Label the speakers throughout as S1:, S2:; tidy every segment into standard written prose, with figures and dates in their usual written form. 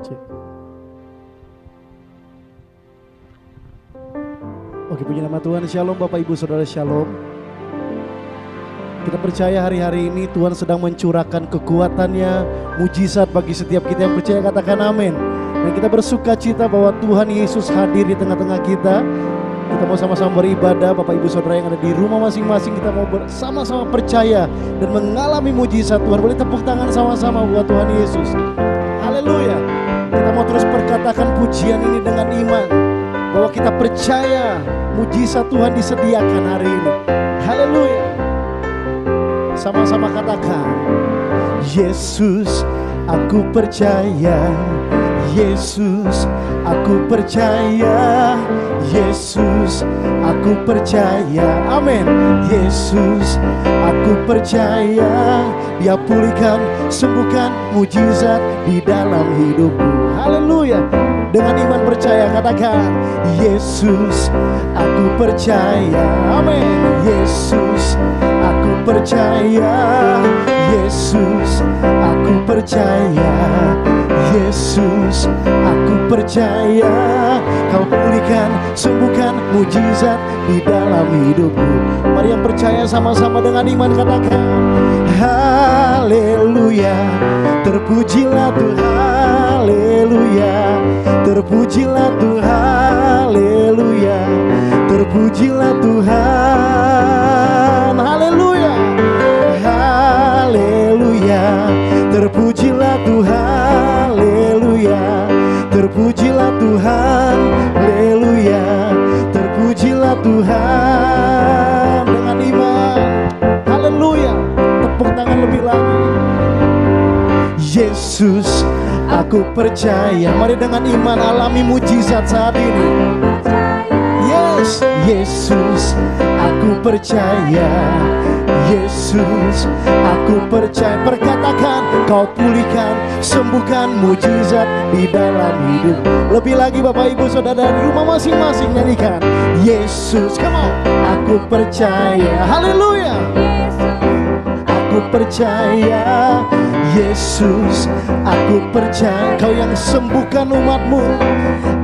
S1: Cek. Oke, puji nama Tuhan. Shalom Bapak Ibu Saudara, shalom. Kita percaya hari-hari ini Tuhan sedang mencurahkan kekuatannya, mujizat bagi setiap kita yang percaya, katakan amin. Dan kita bersuka cita bahwa Tuhan Yesus hadir di tengah-tengah kita. Kita mau sama-sama beribadah, Bapak Ibu Saudara yang ada di rumah masing-masing. Kita mau bersama-sama percaya dan mengalami mujizat Tuhan. Boleh tepuk tangan sama-sama buat Tuhan Yesus. Haleluya. Kita mau terus perkatakan pujian ini dengan iman, bahwa kita percaya mujizat Tuhan disediakan hari ini. Haleluya. Sama-sama katakan, Yesus aku percaya, Yesus aku percaya, Yesus aku percaya, amin. Yesus aku percaya, Dia pulihkan, sembuhkan, mujizat di dalam hidupku. Haleluya. Dengan iman percaya katakan, Yesus aku percaya, amin. Yesus aku percaya, Yesus aku percaya, Yesus aku percaya, Kau pulihkan, sembuhkan, mujizat di dalam hidupku. Mari yang percaya sama-sama dengan iman katakan, haleluya. Terpujilah Tuhan, haleluya. Terpujilah Tuhan, haleluya. Terpujilah Tuhan, haleluya. Haleluya. Terpujilah Tuhan, haleluya. Terpujilah Tuhan, haleluya. Terpujilah Tuhan. Dengan iman, haleluya. Tepuk tangan lebih lagi. Yesus aku percaya. Mari dengan iman alami mujizat saat ini. Yes, Yesus aku percaya, Yesus aku percaya. Perkatakan, Kau pulihkan, sembuhkan, mujizat di dalam hidup. Lebih lagi Bapak Ibu Saudara di rumah masing-masing nyanyikan, Yesus, come on. Aku percaya, haleluya. Aku percaya, Yesus aku percaya, Kau yang sembuhkan umat-Mu.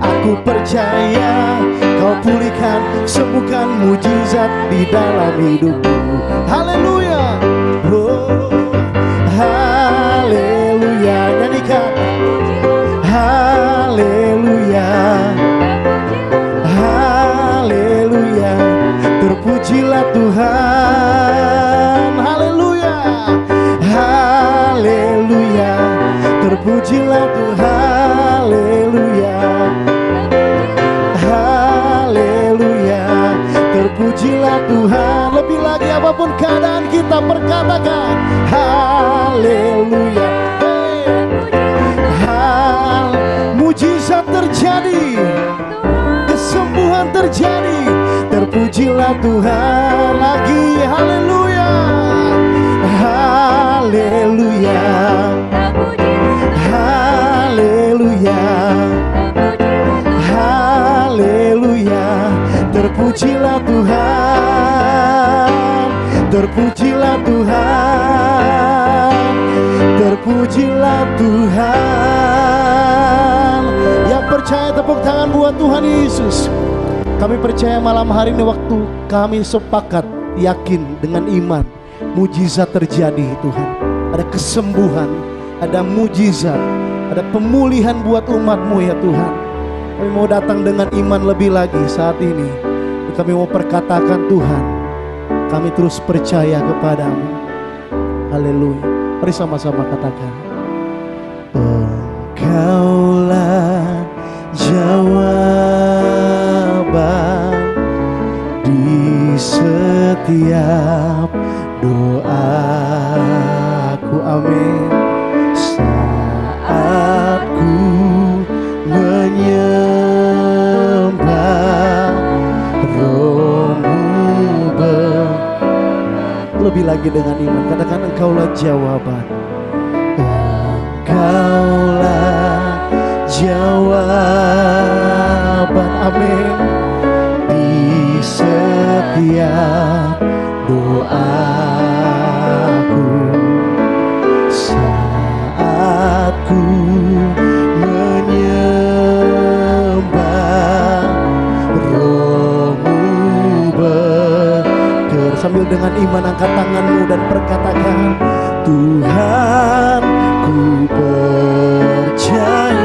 S1: Aku percaya, Kau pulihkan, sembuhkan, mujizat di dalam hidupku. Haleluya. Oh, haleluya. Nyanyikan, haleluya. Haleluya. Terpujilah Tuhan, haleluya. Haleluya. Terpujilah Tuhan, haleluya. Haleluya. Terpujilah Tuhan. Lebih lagi apapun keadaan kita perkatakan, haleluya. Mujizat terjadi, kesembuhan terjadi. Terpujilah Tuhan lagi, haleluya. Haleluya. Haleluya. Haleluya. Terpujilah Tuhan. Terpujilah Tuhan. Terpujilah Tuhan. Yang percaya tepuk tangan buat Tuhan Yesus. Kami percaya malam hari ini waktu kami sepakat, yakin dengan iman, mujizat terjadi Tuhan. Ada kesembuhan, ada mujizat, ada pemulihan buat umat-Mu ya Tuhan. Kami mau datang dengan iman lebih lagi saat ini. Kami mau perkatakan, Tuhan, kami terus percaya kepadamu. Haleluya. Mari sama-sama katakan, Engkaulah jawaban di setiap doaku, amin. Saat ku menyembah Roh-Mu lebih lagi dengan iman, katakan, Engkaulah jawaban. Engkaulah jawaban, amin. Di setiap doaku, saat ku dengan iman angkat tanganmu dan berkatakan, Tuhan ku percaya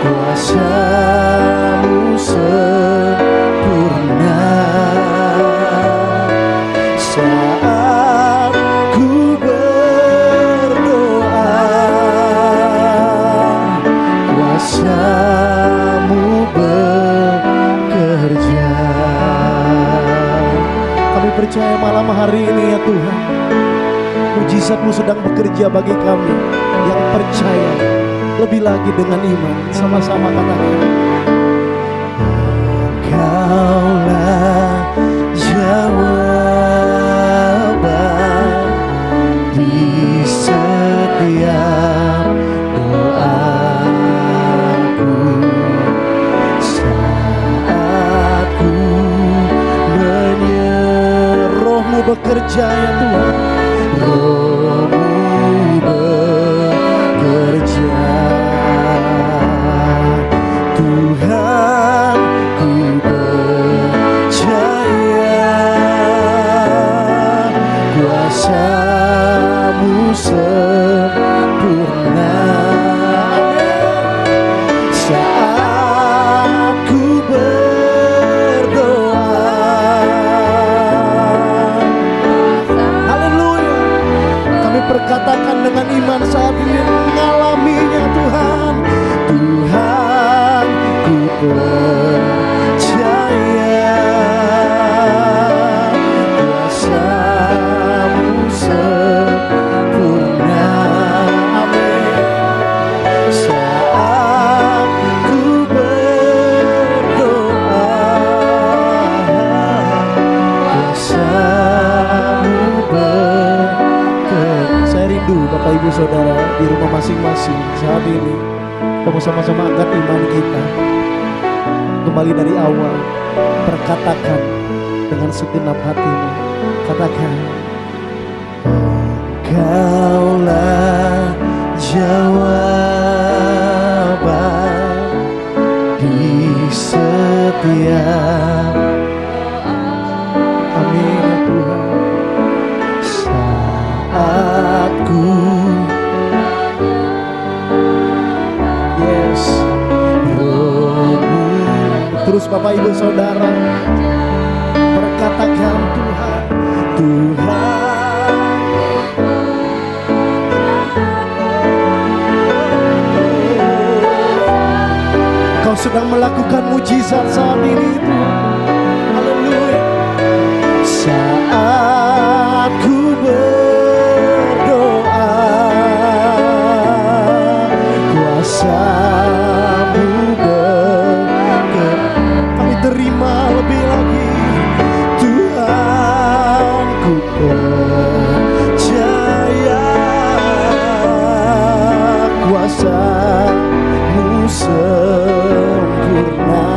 S1: kuasa-Mu sempurna saat ku berdoa, kuasa-Mu bekerja. Kami percaya malam hari ini ya Tuhan, mujizat-Mu sedang bekerja bagi kami yang percaya. Lebih lagi dengan iman, sama-sama katakan, Engkaulah jawaban di setiap doaku saat ku menyerah. Roh-Mu bekerja ya Tuhan, Roh-Mu bekerja. Tuhan ku percaya kuasa-Mu sempurna saat ku berdoa. Haleluya. Kami perkatakan dengan iman saat ini mengalaminya Tuhan. Tuhan ku percaya kuasa-Mu sempurna. Amin. Saat ku berdoa, kuasa-Mu bekerja. Saya rindu Bapak Ibu Saudara di rumah masing-masing saat ini. Kita sama-sama angkat iman kita kembali dari awal. Perkatakan dengan segenap hatimu, katakan, Engkaulah jawaban di setiap amin ya Tuhan. Saat ku terus Bapak Ibu Saudara berkatakan, Tuhan, Tuhan Kau sedang melakukan mujizat saat ini Tuhan. Haleluya. Saat ku berdoa, kuasa-Mu terima lebih lagi. Tuhan ku percaya kuasa-Mu sempurna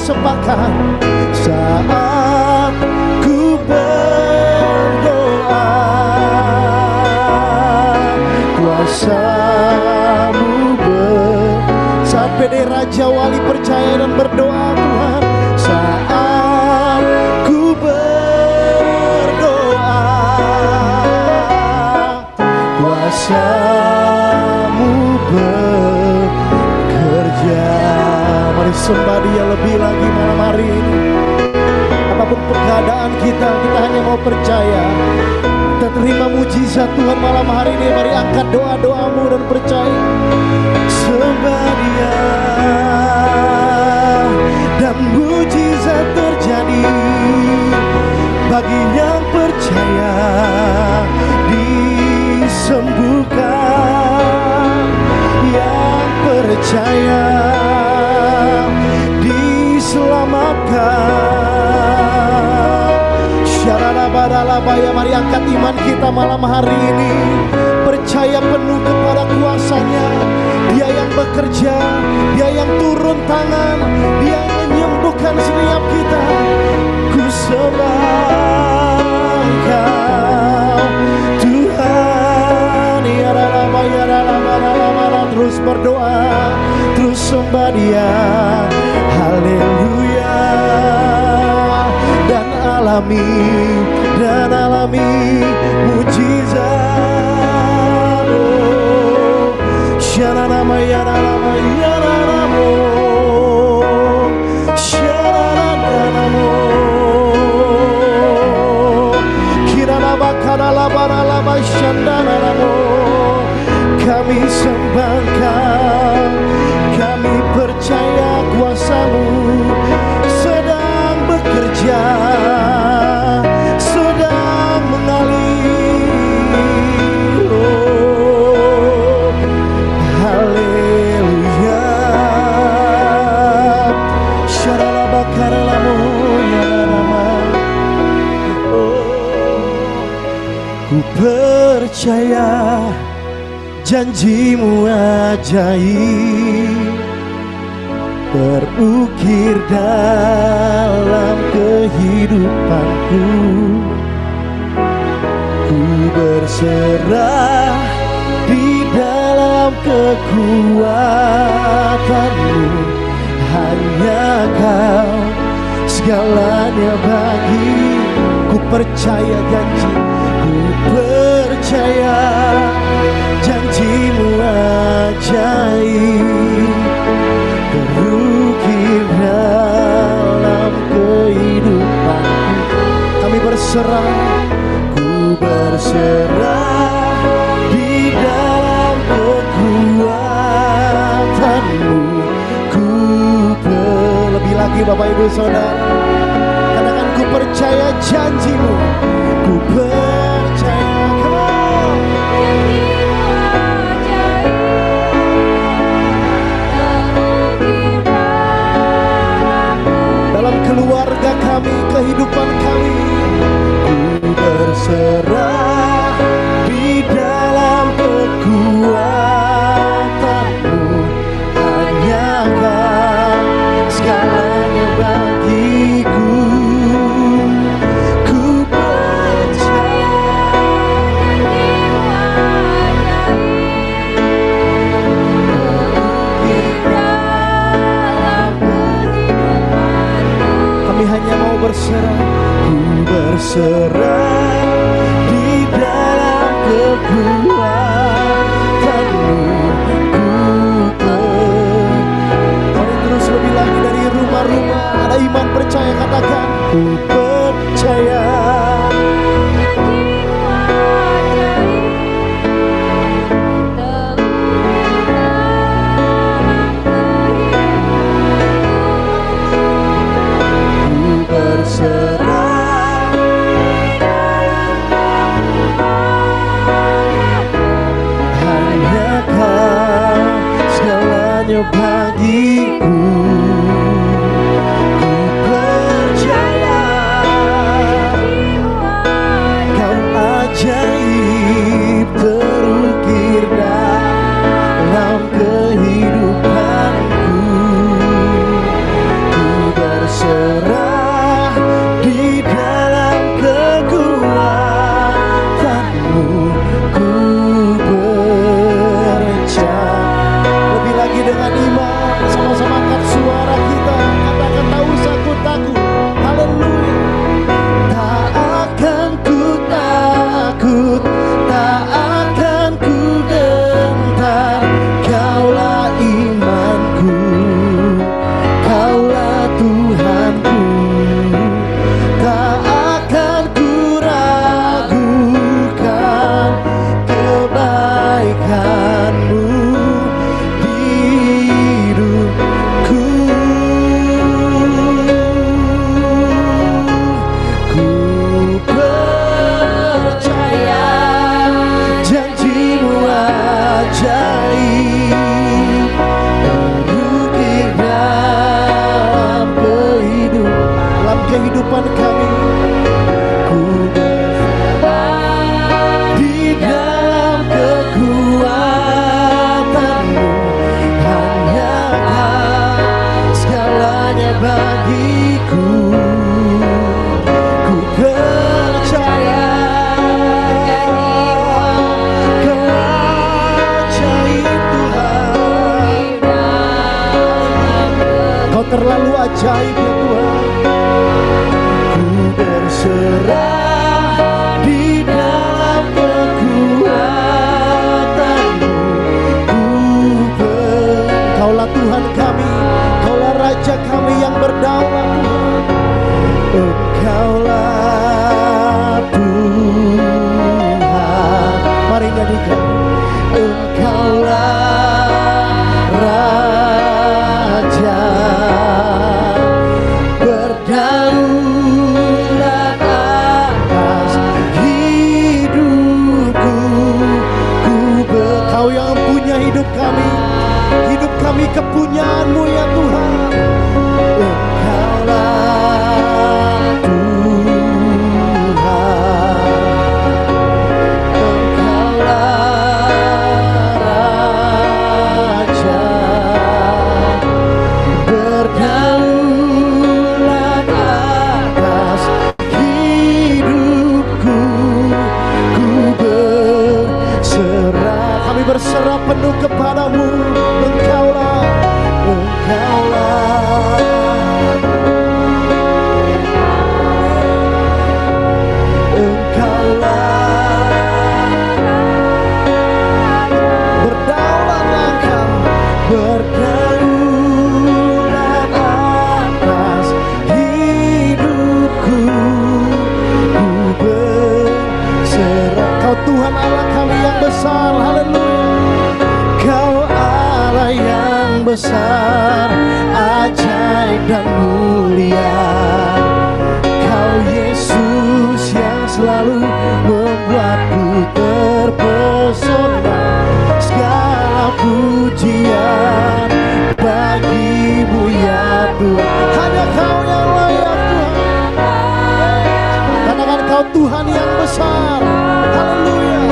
S1: persembahkan. Saat ku berdoa, kuasa-Mu sampai deh Raja Wali percaya dan berdoa Tuhan. Saat ku berdoa, kuasa-Mu bekerja. Mari sembah Dia lebih lagi malam hari ini. Apapun keadaan kita hanya mau percaya. Kita terima mujizat Tuhan malam hari ini. Mari angkat doa-doamu dan percaya. Sembah Dia dan mujizat terjadi bagi yang percaya. Disembuhkan yang percaya, diselamatkan. Syaralabaralabaya, mari angkat iman kita malam hari ini. Percaya penuh kepada kuasa-Nya. Dia yang bekerja, Dia yang turun tangan, Dia yang menyembuhkan setiap kita. Ku sembah Engkau Tuhan. Terus berdoa, terus sembah Dia. Haleluya. Dan alami mujizat. Shananama yananama yananamo, shananamo, kiranaba kanalabaralaba shandanamo. Kami sembah Engkau, kami percaya kuasa-Mu sedang bekerja, sedang mengalir. Oh, haleluya. Syaralabakaralamu yanama. Oh, ku percaya janji-Mu ajaib terukir dalam kehidupanku. Ku berserah di dalam kekuatan-Mu. Hanya Kau segalanya bagi. Ku percaya janji, ku percaya janji-Mu ajaib terukir dalam kehidupanku. Kami berserah, ku berserah di dalam kekuatan-Mu. Lebih lagi Bapak Ibu Saudara, katakan ku percaya janji-Mu, ku percaya Kau. Dalam keluarga kami, kehidupan kami, ku berserah di dalam kekuatan-Mu. Hanya Kau segalanya bagiku. Ku percaya kami hanya mau berserah. Ku berserah di dalam kekuatan-Mu. Mari terus lebih lagi dari rumah-rumah. Ada iman percaya, katakan ku percaya. Ku berserah hanya Kau segalanya bagiku. Ku percaya Kau ajaib terukir dalam kehidupanku. Ku takut, tak akan ku gentar. Kaulah imanku, Kaulah Tuhanku, tak akan ku ragukan kebaikan-Mu di hidupku. Ku percaya janji-Mu ajaib, berukir dalam kehidupan kami. Ku berserah di dalam kekuatan-Mu, hanya Kau segalanya bagiku. Ku percaya Kau ajaib Tuhan, Kau terlalu ajaib ya Tuhan. Ku berserah di dalam kekuatan-Mu. Kaulah Tuhan kami, Kaulah Raja kami yang berdaulat Tuhan. Engkaulah Tuhan. Mari nyanyikan. Engkaulah Raja, berdaulat atas hidupku. Kau yang punya hidup kami kepunyaan-Mu ya Tuhan. Engkaulah Tuhan, Engkaulah Raja, berdaulat atas hidupku. Ku berserah, kami berserah penuh kepada-Mu. Engkaulah berdaulat Engkau, berdaulat atas hidupku. Ku berserah. Kau Tuhan Allah kami yang besar, haleluya. Kau Allah yang besar, ajaib dan mulia. Kau Yesus yang selalu membuatku terpesona. Segala pujian bagi-Mu ya Tuhan. Hanya Kau yang layak Tuhan. Katakan Kau Tuhan yang besar, haleluya.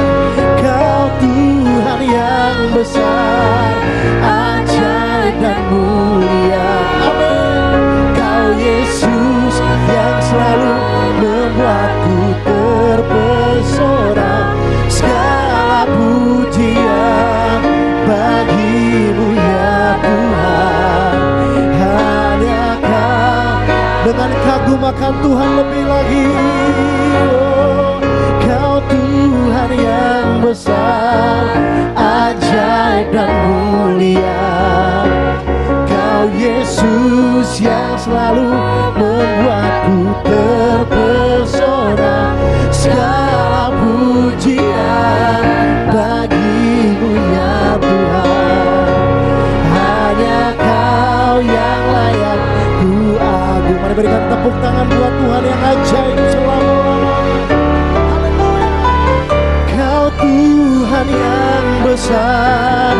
S1: Kau Tuhan yang besar, ajaib dan mulia. Amin. Kau Yesus yang selalu membuatku terpesona. Segala pujian bagi-Mu ya Tuhan. Hanya Kau, dengan kagum akan Tuhan lebih lagi. Oh, Kau Tuhan yang besar, ajaib dan mulia. Kau Yesus yang selalu membuatku terpesona. Segala pujian bagi-Mu ya Tuhan. Hanya Kau yang layak ku agung. Mari berikan tepuk tangan buat Tuhan yang ajaib selama-lamanya. Haleluya. Kau Tuhan yang besar,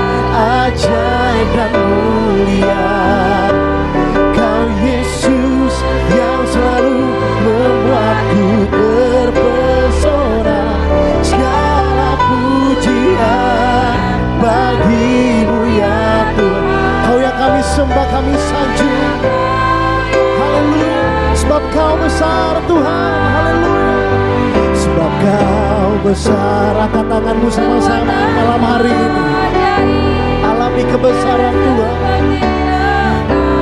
S1: ajaib dan mulia. Kau Yesus yang selalu membuatku terpesona. Segala pujian bagi-Mu ya Tuhan. Kau yang kami sembah, kami sanjung. Haleluya. Sebab Kau besar Tuhan. Haleluya. Sebab Kau besar. Angkat tanganmu sama-sama malam hari ini. Alami kebesaran Tuhan.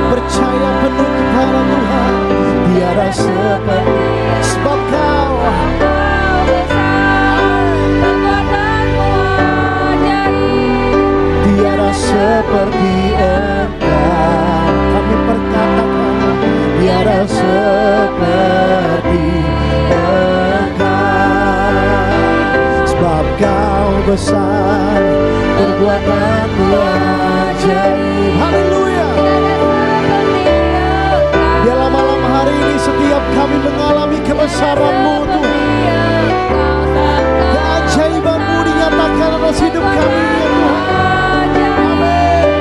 S1: Percaya penuh kepada Tuhan. Tiada seperti. Sebab Kau besar. Sebab kau besar, perbuatanmu ajaib. Haleluya. Biarlah malam hari ini setiap kami mengalami kebesaran-Mu Tuhan. Keajaiban-Mu dinyatakan atas hidup kami ya Tuhan. Amin.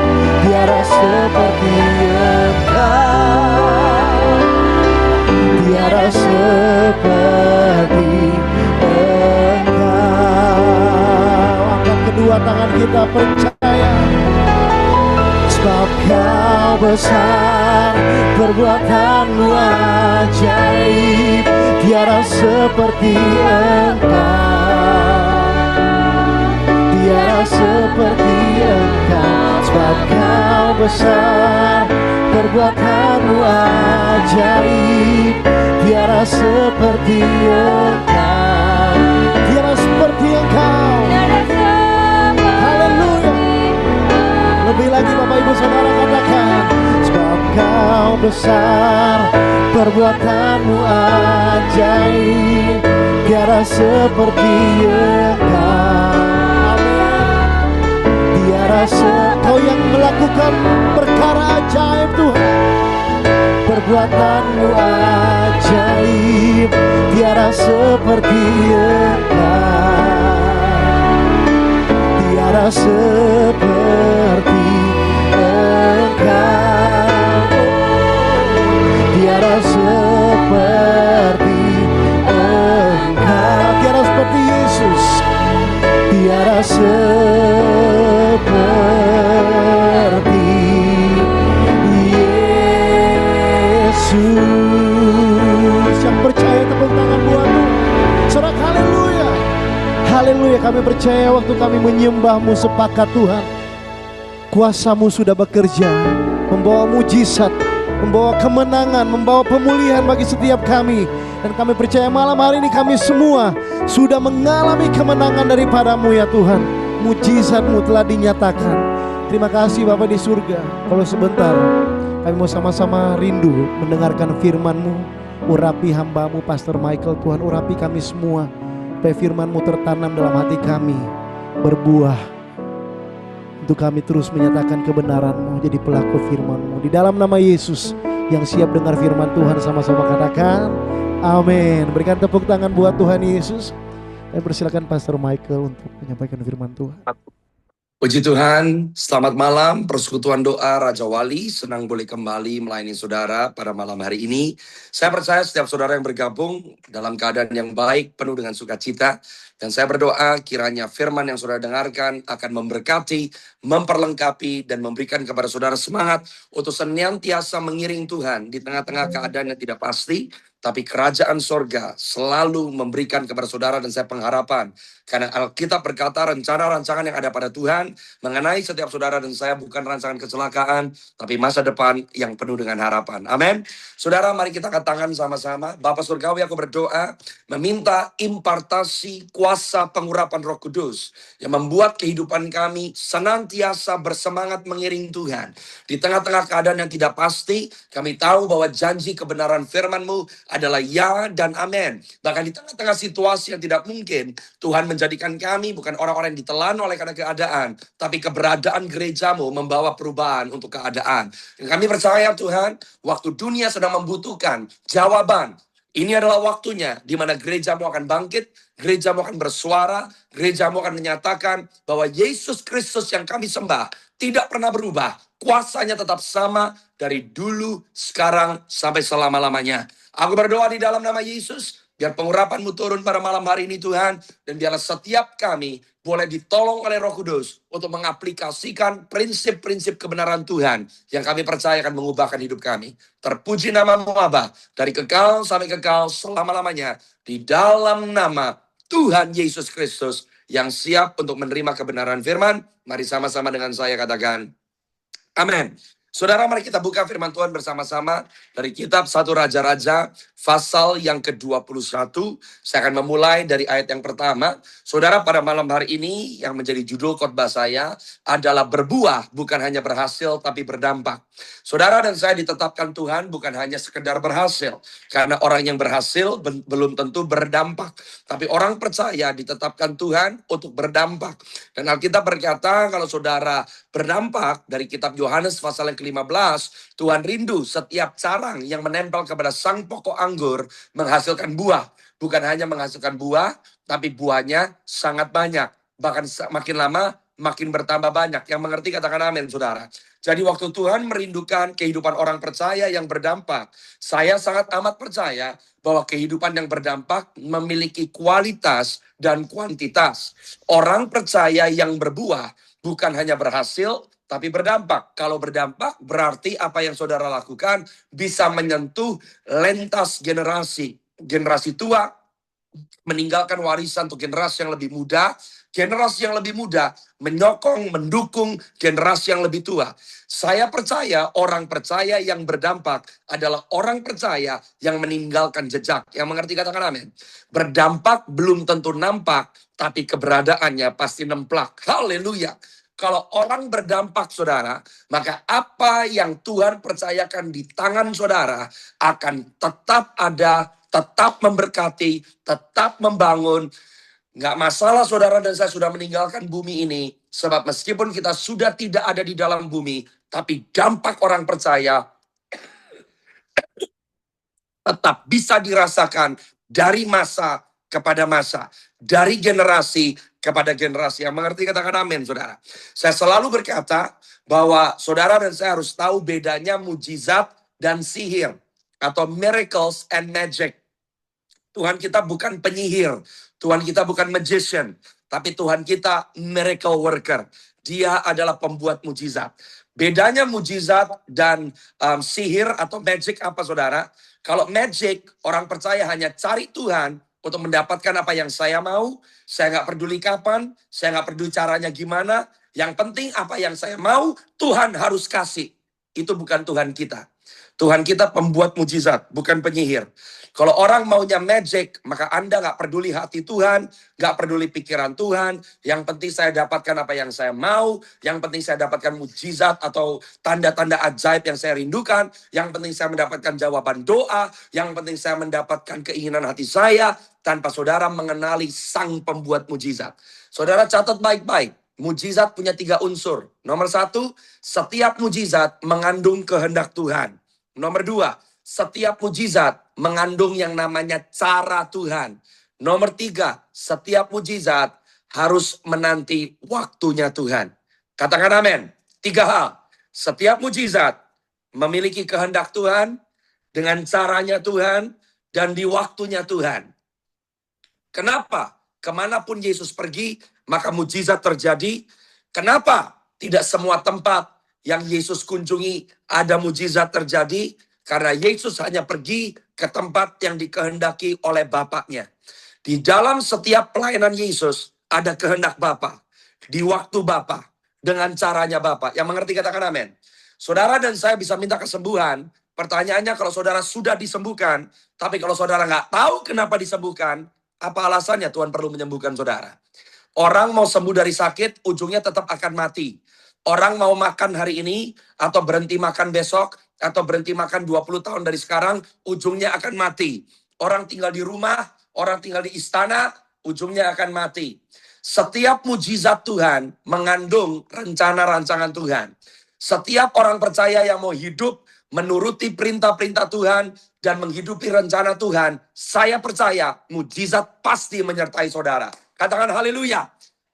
S1: Tiada seperti Engkau, tiada seperti Engkau. Angkat kedua tangan kita, percaya. Sebab kau besar, perbuatanmu ajaib, tiada seperti Engkau, tiada seperti Engkau. Sebab kau besar, perbuatanmu ajaib, tiada seperti Engkau, tiada seperti Engkau. Haleluya. Lebih lagi Bapak Ibu Saudara katakan, sebab kau besar, perbuatanmu ajaib, tiada seperti Engkau. Tiada Kau yang melakukan perkara ajaib Tuhan. Perbuatanmu ajaib, tiada seperti Engkau, tiada seperti Engkau, tiada seperti Engkau, tiada seperti Yesus, tiada seperti Yesus. Yang percaya tepuk tangan buat Tuhan. Sorak haleluya. Haleluya, kami percaya waktu kami menyembah-Mu sepakat Tuhan, kuasa-Mu sudah bekerja, membawa mujizat, membawa kemenangan, membawa pemulihan bagi setiap kami. Dan kami percaya malam hari ini kami semua sudah mengalami kemenangan daripada-Mu ya Tuhan. Mujizat-Mu telah dinyatakan. Terima kasih Bapa di surga. Kalau sebentar kami mau sama-sama rindu mendengarkan firman-Mu. Urapi hamba-Mu Pastor Michael Tuhan, urapi kami semua, supaya firman-Mu tertanam dalam hati kami, berbuah untuk kami terus menyatakan kebenaran-Mu, jadi pelaku firman-Mu. Di dalam nama Yesus, yang siap dengar firman Tuhan sama-sama katakan amin. Berikan tepuk tangan buat Tuhan Yesus. Saya persilakan Pastor Michael untuk menyampaikan firman Tuhan.
S2: Puji Tuhan, selamat malam persekutuan doa Raja Wali. Senang boleh kembali melayani saudara pada malam hari ini. Saya percaya setiap saudara yang bergabung dalam keadaan yang baik, penuh dengan sukacita. Dan saya berdoa kiranya firman yang saudara dengarkan akan memberkati, memperlengkapi, dan memberikan kepada saudara semangat untuk senantiasa mengiring Tuhan di tengah-tengah keadaan yang tidak pasti. Tapi kerajaan sorga selalu memberikan kepada saudara dan saya pengharapan. Karena Alkitab berkata rencana-rancangan yang ada pada Tuhan mengenai setiap saudara dan saya bukan rancangan kecelakaan, tapi masa depan yang penuh dengan harapan. Amin. Saudara, mari kita angkat tangan sama-sama. Bapa Surgawi, aku berdoa meminta impartasi kuasa pengurapan Roh Kudus yang membuat kehidupan kami senantiasa bersemangat mengiring Tuhan. Di tengah-tengah keadaan yang tidak pasti, kami tahu bahwa janji kebenaran firman-Mu adalah ya dan amin. Bahkan di tengah-tengah situasi yang tidak mungkin, Tuhan menjadikan kami bukan orang-orang yang ditelan oleh karena keadaan, tapi keberadaan gereja-Mu membawa perubahan untuk keadaan. Dan kami percaya Tuhan, waktu dunia sedang membutuhkan jawaban, ini adalah waktunya di mana gereja-Mu akan bangkit, gereja-Mu akan bersuara, gereja-Mu akan menyatakan bahwa Yesus Kristus yang kami sembah tidak pernah berubah. Kuasanya tetap sama dari dulu, sekarang, sampai selama-lamanya. Aku berdoa di dalam nama Yesus, biar pengurapan-Mu turun pada malam hari ini Tuhan. Dan biarlah setiap kami boleh ditolong oleh Roh Kudus untuk mengaplikasikan prinsip-prinsip kebenaran Tuhan yang kami percaya akan mengubahkan hidup kami. Terpuji nama-Mu Bapa, dari kekal sampai kekal selama-lamanya. Di dalam nama Tuhan Yesus Kristus yang siap untuk menerima kebenaran firman. Mari sama-sama dengan saya katakan amin. Saudara, mari kita buka firman Tuhan bersama-sama dari kitab 1 Raja-Raja pasal yang ke-21. Saya akan memulai dari ayat yang pertama. Saudara, pada malam hari ini yang menjadi judul khotbah saya adalah berbuah, bukan hanya berhasil tapi berdampak. Saudara dan saya ditetapkan Tuhan bukan hanya sekedar berhasil. Karena orang yang berhasil belum tentu berdampak. Tapi orang percaya ditetapkan Tuhan untuk berdampak. Dan Alkitab berkata kalau saudara berdampak, dari kitab Yohanes pasal yang ke-15, Tuhan rindu setiap carang yang menempel kepada sang pokok anggur menghasilkan buah. Bukan hanya menghasilkan buah, tapi buahnya sangat banyak. Bahkan makin lama makin bertambah banyak. Yang mengerti katakan amin, saudara. Jadi waktu Tuhan merindukan kehidupan orang percaya yang berdampak, saya sangat amat percaya bahwa kehidupan yang berdampak memiliki kualitas dan kuantitas. Orang percaya yang berbuah bukan hanya berhasil, tapi berdampak. Kalau berdampak berarti apa yang saudara lakukan bisa menyentuh lintas generasi. Generasi tua meninggalkan warisan untuk generasi yang lebih muda. Generasi yang lebih muda menyokong, mendukung generasi yang lebih tua. Saya percaya orang percaya yang berdampak adalah orang percaya yang meninggalkan jejak. Yang mengerti katakan amin. Berdampak belum tentu nampak, tapi keberadaannya pasti nemplak. Haleluya. Kalau orang berdampak, saudara, maka apa yang Tuhan percayakan di tangan saudara akan tetap ada, tetap memberkati, tetap membangun. Nggak masalah saudara dan saya sudah meninggalkan bumi ini. Sebab meskipun kita sudah tidak ada di dalam bumi, tapi dampak orang percaya tetap bisa dirasakan dari masa kepada masa. Dari generasi kepada generasi. Yang mengerti katakan amin, saudara. Saya selalu berkata bahwa saudara dan saya harus tahu bedanya mujizat dan sihir. Atau miracles and magic. Tuhan kita bukan penyihir. Tuhan kita bukan magician. Tapi Tuhan kita miracle worker. Dia adalah pembuat mujizat. Bedanya mujizat dan sihir atau magic apa, saudara? Kalau magic, orang percaya hanya cari Tuhan untuk mendapatkan apa yang saya mau. Saya nggak peduli kapan, saya nggak peduli caranya gimana. Yang penting apa yang saya mau, Tuhan harus kasih. Itu bukan Tuhan kita. Tuhan kita pembuat mujizat, bukan penyihir. Kalau orang maunya magic, maka Anda nggak peduli hati Tuhan, nggak peduli pikiran Tuhan. Yang penting saya dapatkan apa yang saya mau. Yang penting saya dapatkan mujizat atau tanda-tanda ajaib yang saya rindukan. Yang penting saya mendapatkan jawaban doa. Yang penting saya mendapatkan keinginan hati saya. Tanpa saudara mengenali sang pembuat mujizat. Saudara catat baik-baik. Mujizat punya 3 unsur. Nomor 1, setiap mujizat mengandung kehendak Tuhan. Nomor 2, setiap mujizat mengandung yang namanya cara Tuhan. Nomor 3, setiap mujizat harus menanti waktunya Tuhan. Katakan amin. 3 hal. Setiap mujizat memiliki kehendak Tuhan, dengan caranya Tuhan, dan di waktunya Tuhan. Kenapa? Kemanapun Yesus pergi, maka mujizat terjadi. Kenapa? Tidak semua tempat yang Yesus kunjungi ada mujizat terjadi. Karena Yesus hanya pergi ke tempat yang dikehendaki oleh Bapaknya. Di dalam setiap pelayanan Yesus ada kehendak Bapa. Di waktu Bapa. Dengan caranya Bapa. Yang mengerti katakan amin. Saudara dan saya bisa minta kesembuhan. Pertanyaannya kalau saudara sudah disembuhkan. Tapi kalau saudara nggak tahu kenapa disembuhkan. Apa alasannya Tuhan perlu menyembuhkan saudara? Orang mau sembuh dari sakit, ujungnya tetap akan mati. Orang mau makan hari ini, atau berhenti makan besok, atau berhenti makan 20 tahun dari sekarang, ujungnya akan mati. Orang tinggal di rumah, orang tinggal di istana, ujungnya akan mati. Setiap mujizat Tuhan mengandung rencana rancangan Tuhan. Setiap orang percaya yang mau hidup menuruti perintah-perintah Tuhan dan menghidupi rencana Tuhan, saya percaya mujizat pasti menyertai saudara. Katakan haleluya.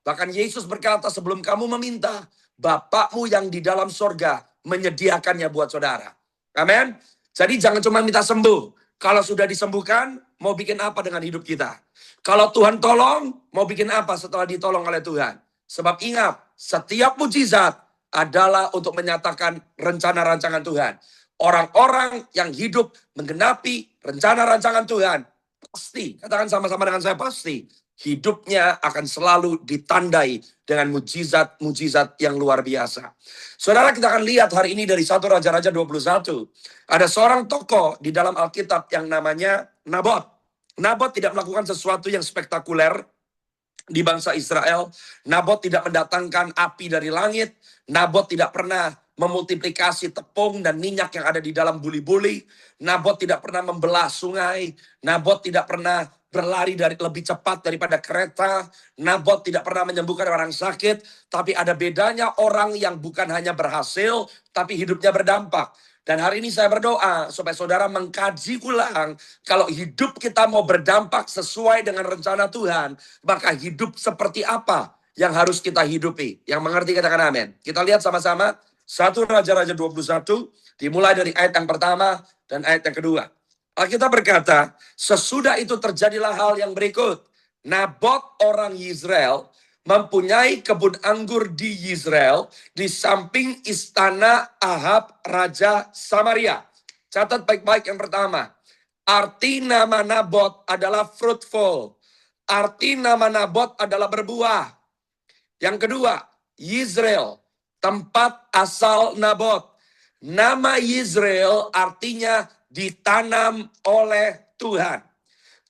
S2: Bahkan Yesus berkata sebelum kamu meminta, Bapakmu yang di dalam sorga menyediakannya buat saudara. Amin. Jadi jangan cuma minta sembuh. Kalau sudah disembuhkan, mau bikin apa dengan hidup kita? Kalau Tuhan tolong, mau bikin apa setelah ditolong oleh Tuhan? Sebab ingat, setiap mujizat adalah untuk menyatakan rencana rancangan Tuhan. Orang-orang yang hidup menggenapi rencana rancangan Tuhan, pasti, katakan sama-sama dengan saya, pasti hidupnya akan selalu ditandai dengan mujizat-mujizat yang luar biasa. Saudara, kita akan lihat hari ini dari 1 Raja-Raja 21. Ada seorang tokoh di dalam Alkitab yang namanya Nabot. Nabot tidak melakukan sesuatu yang spektakuler di bangsa Israel. Nabot tidak mendatangkan api dari langit. Nabot tidak pernah memultiplikasi tepung dan minyak yang ada di dalam buli-buli. Nabot tidak pernah membelah sungai. Nabot tidak pernah berlari lebih cepat daripada kereta. Nabot tidak pernah menyembuhkan orang sakit. Tapi ada bedanya orang yang bukan hanya berhasil, tapi hidupnya berdampak. Dan hari ini saya berdoa supaya saudara mengkaji ulang, kalau hidup kita mau berdampak sesuai dengan rencana Tuhan, maka hidup seperti apa yang harus kita hidupi. Yang mengerti katakan amin. Kita lihat sama-sama 1 Raja-Raja 21, dimulai dari ayat yang pertama dan ayat yang kedua. Alkitab berkata, sesudah itu terjadilah hal yang berikut. Nabot orang Yizrael mempunyai kebun anggur di Yizrael di samping istana Ahab Raja Samaria. Catat baik-baik yang pertama. Arti nama Nabot adalah fruitful. Arti nama Nabot adalah berbuah. Yang kedua, Yizrael, tempat asal Nabot. Nama Yizrael artinya ditanam oleh Tuhan.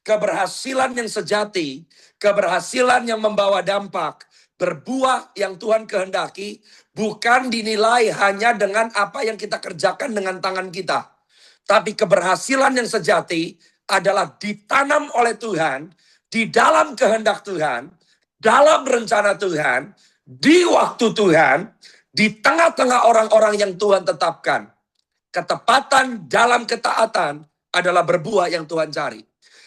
S2: Keberhasilan yang sejati, keberhasilan yang membawa dampak, berbuah yang Tuhan kehendaki, bukan dinilai hanya dengan apa yang kita kerjakan dengan tangan kita. Tapi keberhasilan yang sejati adalah ditanam oleh Tuhan, di dalam kehendak Tuhan, dalam rencana Tuhan, di waktu Tuhan, di tengah-tengah orang-orang yang Tuhan tetapkan. Ketepatan dalam ketaatan adalah berbuah yang Tuhan cari.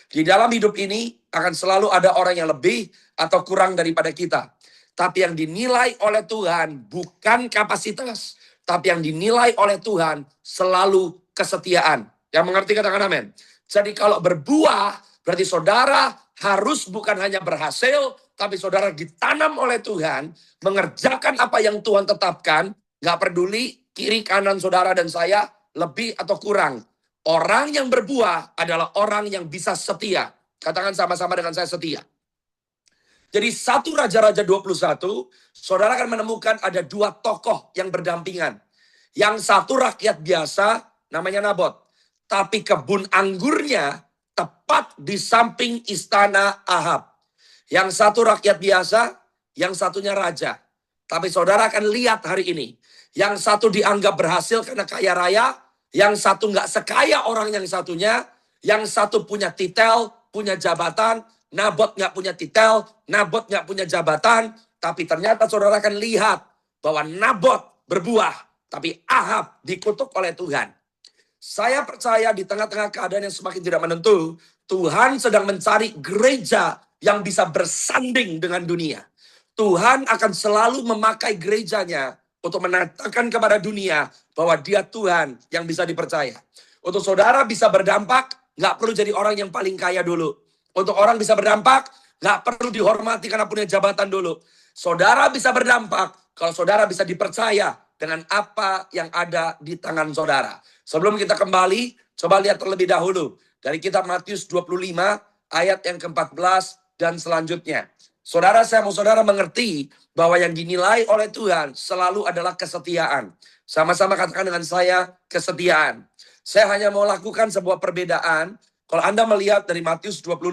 S2: Di dalam hidup ini akan selalu ada orang yang lebih atau kurang daripada kita. Tapi yang dinilai oleh Tuhan bukan kapasitas. Tapi yang dinilai oleh Tuhan selalu kesetiaan. Yang mengerti katakan amin. Jadi kalau berbuah berarti saudara harus bukan hanya berhasil. Tapi saudara ditanam oleh Tuhan. Mengerjakan apa yang Tuhan tetapkan. Gak peduli kiri kanan saudara dan saya lebih atau kurang. Orang yang berbuah adalah orang yang bisa setia. Katakan sama-sama dengan saya setia. Jadi 1 Raja-Raja 21, saudara akan menemukan ada dua tokoh yang berdampingan. Yang satu rakyat biasa, namanya Nabot. Tapi kebun anggurnya tepat di samping istana Ahab. Yang satu rakyat biasa, yang satunya raja. Tapi saudara akan lihat hari ini. Yang satu dianggap berhasil karena kaya raya. Yang satu nggak sekaya orang yang satunya. Yang satu punya titel, punya jabatan. Nabot nggak punya titel, Nabot nggak punya jabatan. Tapi ternyata saudara akan lihat bahwa Nabot berbuah. Tapi Ahab dikutuk oleh Tuhan. Saya percaya di tengah-tengah keadaan yang semakin tidak menentu, Tuhan sedang mencari gereja yang bisa bersanding dengan dunia. Tuhan akan selalu memakai gerejanya untuk menandakan kepada dunia bahwa dia Tuhan yang bisa dipercaya. Untuk saudara bisa berdampak, nggak perlu jadi orang yang paling kaya dulu. Untuk orang bisa berdampak, nggak perlu dihormati karena punya jabatan dulu. Saudara bisa berdampak kalau saudara bisa dipercaya dengan apa yang ada di tangan saudara. Sebelum kita kembali, coba lihat terlebih dahulu. Dari kitab Matius 25, ayat yang ke-14 dan selanjutnya. Saudara, saya mau saudara mengerti bahwa yang dinilai oleh Tuhan selalu adalah kesetiaan. Sama-sama katakan dengan saya, kesetiaan. Saya hanya mau lakukan sebuah perbedaan. Kalau Anda melihat dari Matius 25,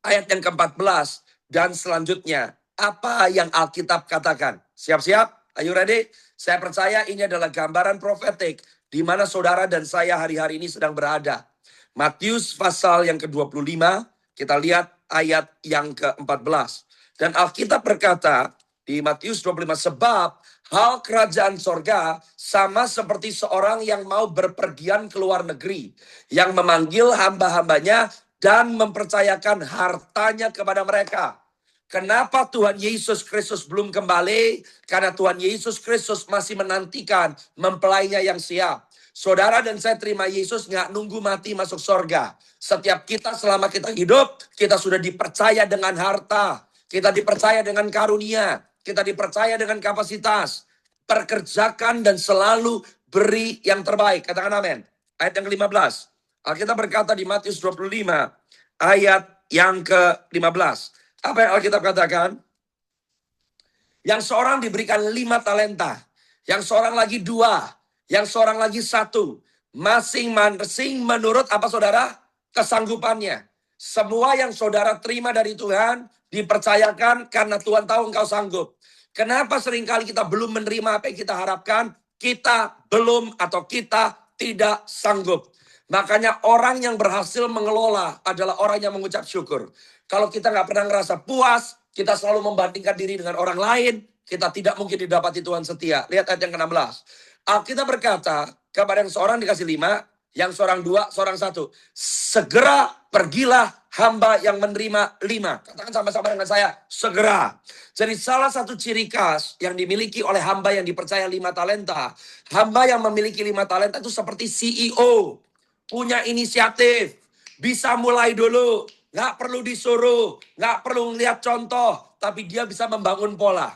S2: ayat yang ke-14 dan selanjutnya. Apa yang Alkitab katakan? Siap-siap? Are you ready? Saya percaya ini adalah gambaran profetik di mana saudara dan saya hari-hari ini sedang berada. Matius pasal yang ke-25, kita lihat ayat yang ke-14. Dan Alkitab berkata di Matius 25, sebab hal kerajaan sorga sama seperti seorang yang mau berpergian ke luar negeri, yang memanggil hamba-hambanya dan mempercayakan hartanya kepada mereka. Kenapa Tuhan Yesus Kristus belum kembali? Karena Tuhan Yesus Kristus masih menantikan mempelainya yang siap. Saudara dan saya terima Yesus nggak nunggu mati masuk sorga. Setiap kita selama kita hidup, kita sudah dipercaya dengan harta. Kita dipercaya dengan karunia. Kita dipercaya dengan kapasitas. Perkerjakan dan selalu beri yang terbaik. Katakan amin. Ayat yang ke-15. Alkitab berkata di Matius 25, ayat yang ke-15. Apa yang Alkitab katakan? Yang seorang diberikan 5 talenta, yang seorang lagi 2, yang seorang lagi 1. Masing-masing menurut apa saudara? Kesanggupannya. Semua yang saudara terima dari Tuhan dipercayakan karena Tuhan tahu engkau sanggup. Kenapa seringkali kita belum menerima apa yang kita harapkan? Kita belum atau kita tidak sanggup. Makanya orang yang berhasil mengelola adalah orang yang mengucap syukur. Kalau kita nggak pernah ngerasa puas, kita selalu membandingkan diri dengan orang lain, kita tidak mungkin didapati Tuhan setia. Lihat ayat yang ke-16. Alkitab berkata, kepada yang seorang dikasih 5, yang seorang 2, seorang 1. Segera pergilah hamba yang menerima 5. Katakan sama-sama dengan saya, segera. Jadi salah satu ciri khas yang dimiliki oleh hamba yang dipercaya 5 talenta. Hamba yang memiliki 5 talenta itu seperti CEO. Punya inisiatif. Bisa mulai dulu. Nggak perlu disuruh. Nggak perlu lihat contoh. Tapi dia bisa membangun pola.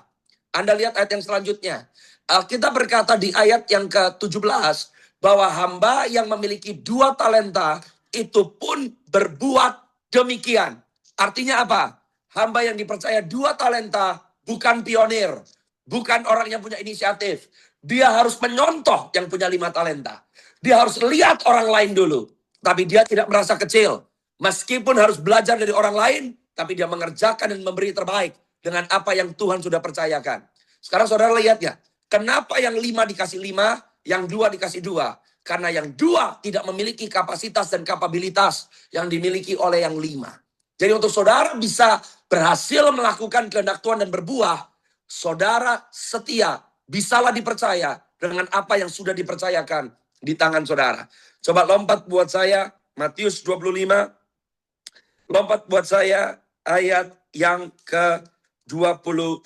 S2: Anda lihat ayat yang selanjutnya. Kita berkata di ayat yang ke-17. Bahwa hamba yang memiliki 2 talenta. Itu pun berbuat demikian. Artinya apa? Hamba yang dipercaya 2 talenta. Bukan pionir. Bukan orang yang punya inisiatif. Dia harus menyontoh yang punya 5 talenta. Dia harus lihat orang lain dulu. Tapi dia tidak merasa kecil. Meskipun harus belajar dari orang lain. Tapi dia mengerjakan dan memberi terbaik. Dengan apa yang Tuhan sudah percayakan. Sekarang saudara lihat ya. Kenapa yang 5 dikasih 5. Yang 2 dikasih 2. Karena yang 2 tidak memiliki kapasitas dan kapabilitas. Yang dimiliki oleh yang 5. Jadi untuk saudara bisa berhasil melakukan kehendak Tuhan dan berbuah. Saudara setia. Bisalah dipercaya dengan apa yang sudah dipercayakan di tangan saudara. Coba lompat buat saya, Matius 25. Lompat buat saya, ayat yang ke-21.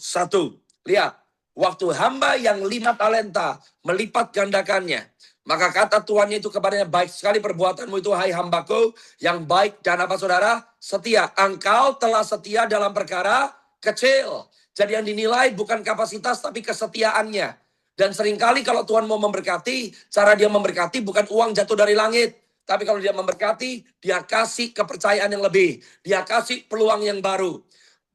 S2: Lihat, waktu hamba yang 5 talenta melipat gandakannya. Maka kata tuannya itu kepadanya, baik sekali perbuatanmu itu, hai hambaku, yang baik dan apa saudara? Setia. Engkau telah setia dalam perkara kecil. Jadi yang dinilai bukan kapasitas, tapi kesetiaannya. Dan seringkali kalau Tuhan mau memberkati, cara dia memberkati bukan uang jatuh dari langit. Tapi kalau dia memberkati, dia kasih kepercayaan yang lebih. Dia kasih peluang yang baru.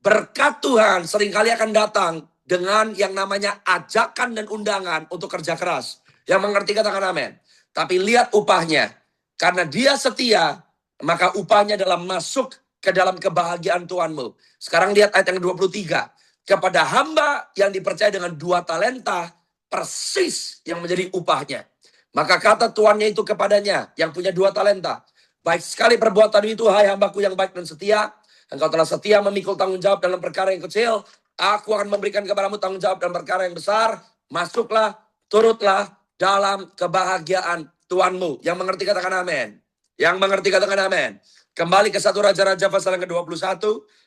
S2: Berkat Tuhan seringkali akan datang dengan yang namanya ajakan dan undangan untuk kerja keras. Yang mengerti katakan amin. Tapi lihat upahnya. Karena dia setia, maka upahnya dalam masuk ke dalam kebahagiaan Tuhanmu. Sekarang lihat ayat yang 23. Kepada hamba yang dipercaya dengan 2 talenta, persis yang menjadi upahnya. Maka kata tuannya itu kepadanya, yang punya 2 talenta. Baik sekali perbuatan itu, hai hambaku yang baik dan setia. Engkau telah setia memikul tanggung jawab dalam perkara yang kecil. Aku akan memberikan kepadamu tanggung jawab dalam perkara yang besar. Masuklah, turutlah dalam kebahagiaan Tuhanmu. Yang mengerti katakan amin. Yang mengerti katakan amin. Kembali ke 1 Raja-Raja pasal yang ke-21.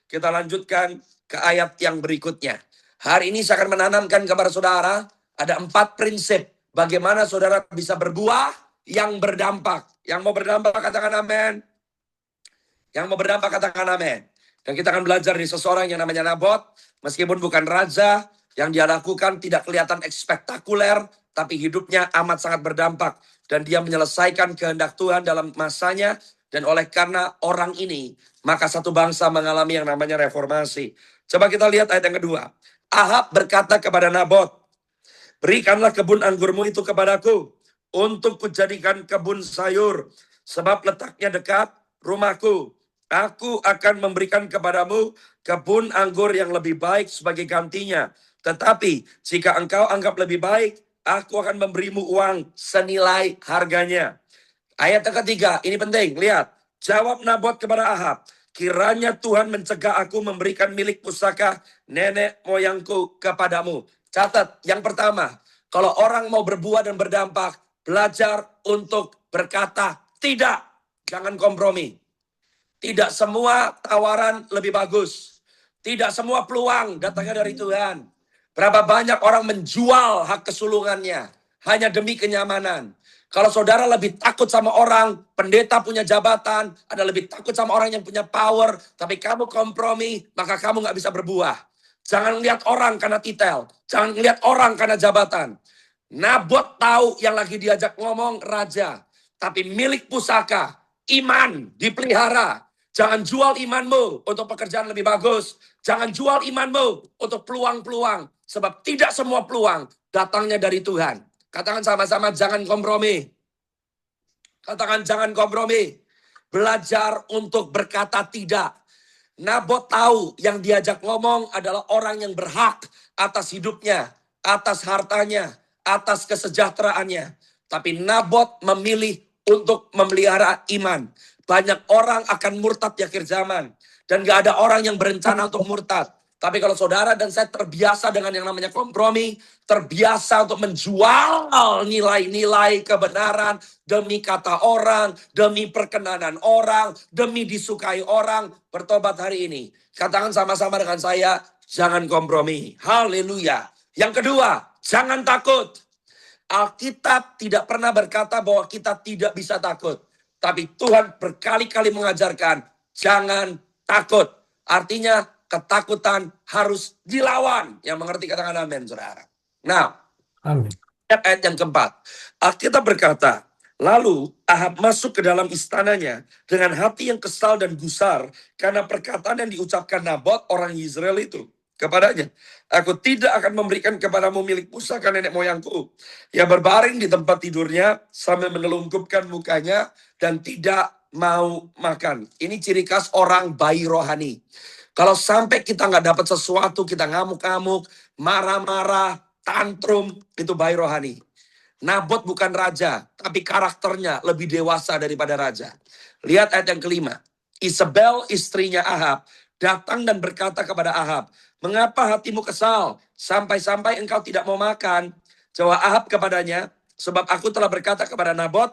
S2: Kita lanjutkan ke ayat yang berikutnya. Hari ini saya akan menanamkan kepada saudara. Ada 4 prinsip. Bagaimana saudara bisa berbuah yang berdampak. Yang mau berdampak katakan amin. Yang mau berdampak katakan amin. Dan kita akan belajar dari seseorang yang namanya Nabot. Meskipun bukan raja. Yang dia lakukan tidak kelihatan spektakuler. Tapi hidupnya amat sangat berdampak. Dan dia menyelesaikan kehendak Tuhan dalam masanya. Dan oleh karena orang ini. Maka satu bangsa mengalami yang namanya reformasi. Coba kita lihat ayat yang kedua. Ahab berkata kepada Nabot. Berikanlah kebun anggurmu itu kepadaku. Untuk kujadikan kebun sayur. Sebab letaknya dekat rumahku. Aku akan memberikan kepadamu kebun anggur yang lebih baik sebagai gantinya. Tetapi jika engkau anggap lebih baik, aku akan memberimu uang senilai harganya. Ayat yang ketiga, ini penting, lihat. Jawab Nabot kepada Ahab. Kiranya Tuhan mencegah aku memberikan milik pusaka nenek moyangku kepadamu. Catat, yang pertama, kalau orang mau berbuah dan berdampak, belajar untuk berkata tidak. Jangan kompromi. Tidak semua tawaran lebih bagus. Tidak semua peluang datangnya dari Tuhan. Berapa banyak orang menjual hak kesulungannya hanya demi kenyamanan. Kalau saudara lebih takut sama orang, pendeta punya jabatan, ada lebih takut sama orang yang punya power, tapi kamu kompromi, maka kamu nggak bisa berbuah. Jangan lihat orang karena titel. Jangan lihat orang karena jabatan. Nabot tahu yang lagi diajak ngomong raja. Tapi milik pusaka, iman dipelihara. Jangan jual imanmu untuk pekerjaan lebih bagus. Jangan jual imanmu untuk peluang-peluang. Sebab tidak semua peluang datangnya dari Tuhan. Katakan sama-sama, jangan kompromi. Katakan jangan kompromi. Belajar untuk berkata tidak. Nabot tahu yang diajak ngomong adalah orang yang berhak atas hidupnya, atas hartanya, atas kesejahteraannya. Tapi Nabot memilih untuk memelihara iman. Banyak orang akan murtad di akhir zaman. Dan gak ada orang yang berencana untuk murtad. Tapi kalau saudara dan saya terbiasa dengan yang namanya kompromi, terbiasa untuk menjual nilai-nilai kebenaran demi kata orang, demi perkenanan orang, demi disukai orang, bertobat hari ini. Katakan sama-sama dengan saya, jangan kompromi. Haleluya. Yang kedua, jangan takut. Alkitab tidak pernah berkata bahwa kita tidak bisa takut. Tapi Tuhan berkali-kali mengajarkan, jangan takut. Artinya ketakutan harus dilawan. Yang mengerti katakan amin, saudara. Nah,
S3: Amin.
S2: ayat yang keempat. Alkitab berkata, lalu Ahab masuk ke dalam istananya dengan hati yang kesal dan gusar karena perkataan yang diucapkan Nabot orang Israel itu kepadanya. Aku tidak akan memberikan kepadamu milik pusaka nenek moyangku. Ia berbaring di tempat tidurnya sambil menelungkupkan mukanya dan tidak mau makan. Ini ciri khas orang bayi rohani. Kalau sampai kita nggak dapat sesuatu, kita ngamuk-ngamuk, marah-marah, tantrum, itu bayi rohani. Nabot bukan raja, tapi karakternya lebih dewasa daripada raja. Lihat ayat yang kelima. Isabel, istrinya Ahab, datang dan berkata kepada Ahab, mengapa hatimu kesal? Sampai-sampai engkau tidak mau makan. Jawab Ahab kepadanya, sebab aku telah berkata kepada Nabot,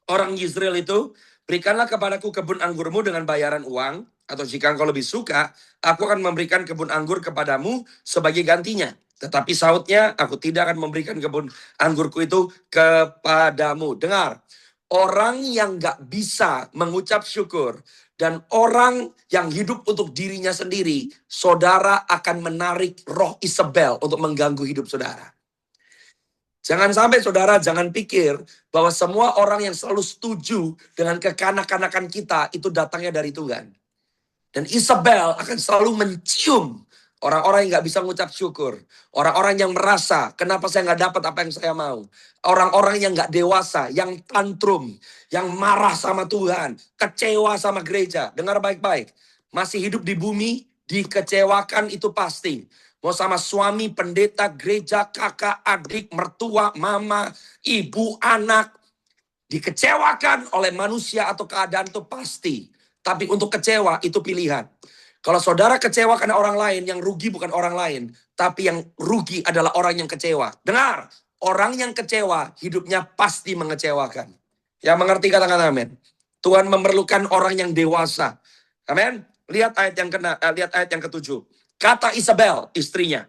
S2: orang Israel itu, berikanlah kepadaku kebun anggurmu dengan bayaran uang, atau jika engkau lebih suka, aku akan memberikan kebun anggur kepadamu sebagai gantinya. Tetapi sautnya, aku tidak akan memberikan kebun anggurku itu kepadamu. Dengar, orang yang gak bisa mengucap syukur, dan orang yang hidup untuk dirinya sendiri, saudara akan menarik roh Isabel untuk mengganggu hidup saudara. Jangan sampai saudara, jangan pikir bahwa semua orang yang selalu setuju dengan kekanak-kanakan kita itu datangnya dari Tuhan. Dan Isabel akan selalu mencium orang-orang yang gak bisa mengucap syukur. Orang-orang yang merasa, kenapa saya gak dapat apa yang saya mau. Orang-orang yang gak dewasa, yang tantrum, yang marah sama Tuhan, kecewa sama gereja. Dengar baik-baik, masih hidup di bumi, dikecewakan itu pasti. Mau sama suami, pendeta, gereja, kakak, adik, mertua, mama, ibu, anak. Dikecewakan oleh manusia atau keadaan itu pasti. Tapi untuk kecewa itu pilihan. Kalau saudara kecewa karena orang lain, yang rugi bukan orang lain. Tapi yang rugi adalah orang yang kecewa. Dengar, orang yang kecewa hidupnya pasti mengecewakan. Yang mengerti katakan amin. Tuhan memerlukan orang yang dewasa. Amin. Lihat ayat yang ketujuh. Kata Isabel, istrinya,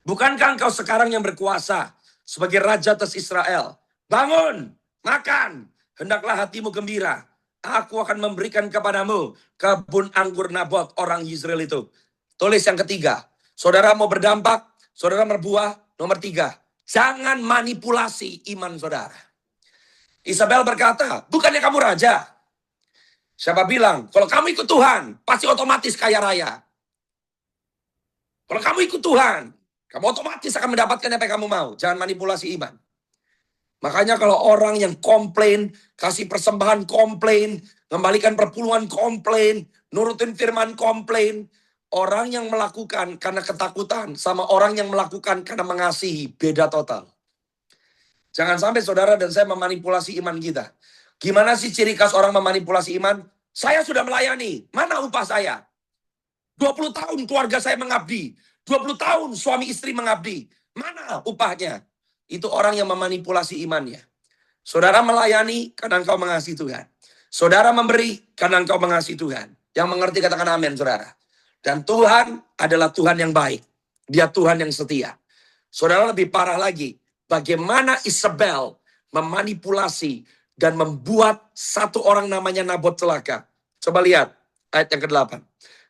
S2: bukankah engkau sekarang yang berkuasa sebagai raja atas Israel? Bangun, makan, hendaklah hatimu gembira. Aku akan memberikan kepadamu kebun anggur Nabot orang Israel itu. Tulis yang ketiga, saudara mau berdampak, saudara berbuah. Nomor tiga, jangan manipulasi iman saudara. Isabel berkata, bukannya kamu raja? Siapa bilang, kalau kamu ikut Tuhan, pasti otomatis kaya raya. Kalau kamu ikut Tuhan, kamu otomatis akan mendapatkan apa yang kamu mau. Jangan manipulasi iman. Makanya kalau orang yang komplain, kasih persembahan komplain, kembalikan perpuluhan komplain, nurutin firman komplain, orang yang melakukan karena ketakutan sama orang yang melakukan karena mengasihi, beda total. Jangan sampai saudara dan saya memanipulasi iman kita. Gimana sih ciri khas orang memanipulasi iman? Saya sudah melayani, mana upah saya? 20 tahun keluarga saya mengabdi. 20 tahun suami istri mengabdi. Mana upahnya? Itu orang yang memanipulasi imannya. Saudara melayani karena engkau mengasihi Tuhan. Saudara memberi karena engkau mengasihi Tuhan. Yang mengerti katakan amin saudara. Dan Tuhan adalah Tuhan yang baik. Dia Tuhan yang setia. Saudara lebih parah lagi. Bagaimana Isabel memanipulasi dan membuat satu orang namanya Nabot celaka. Coba lihat ayat yang ke-8.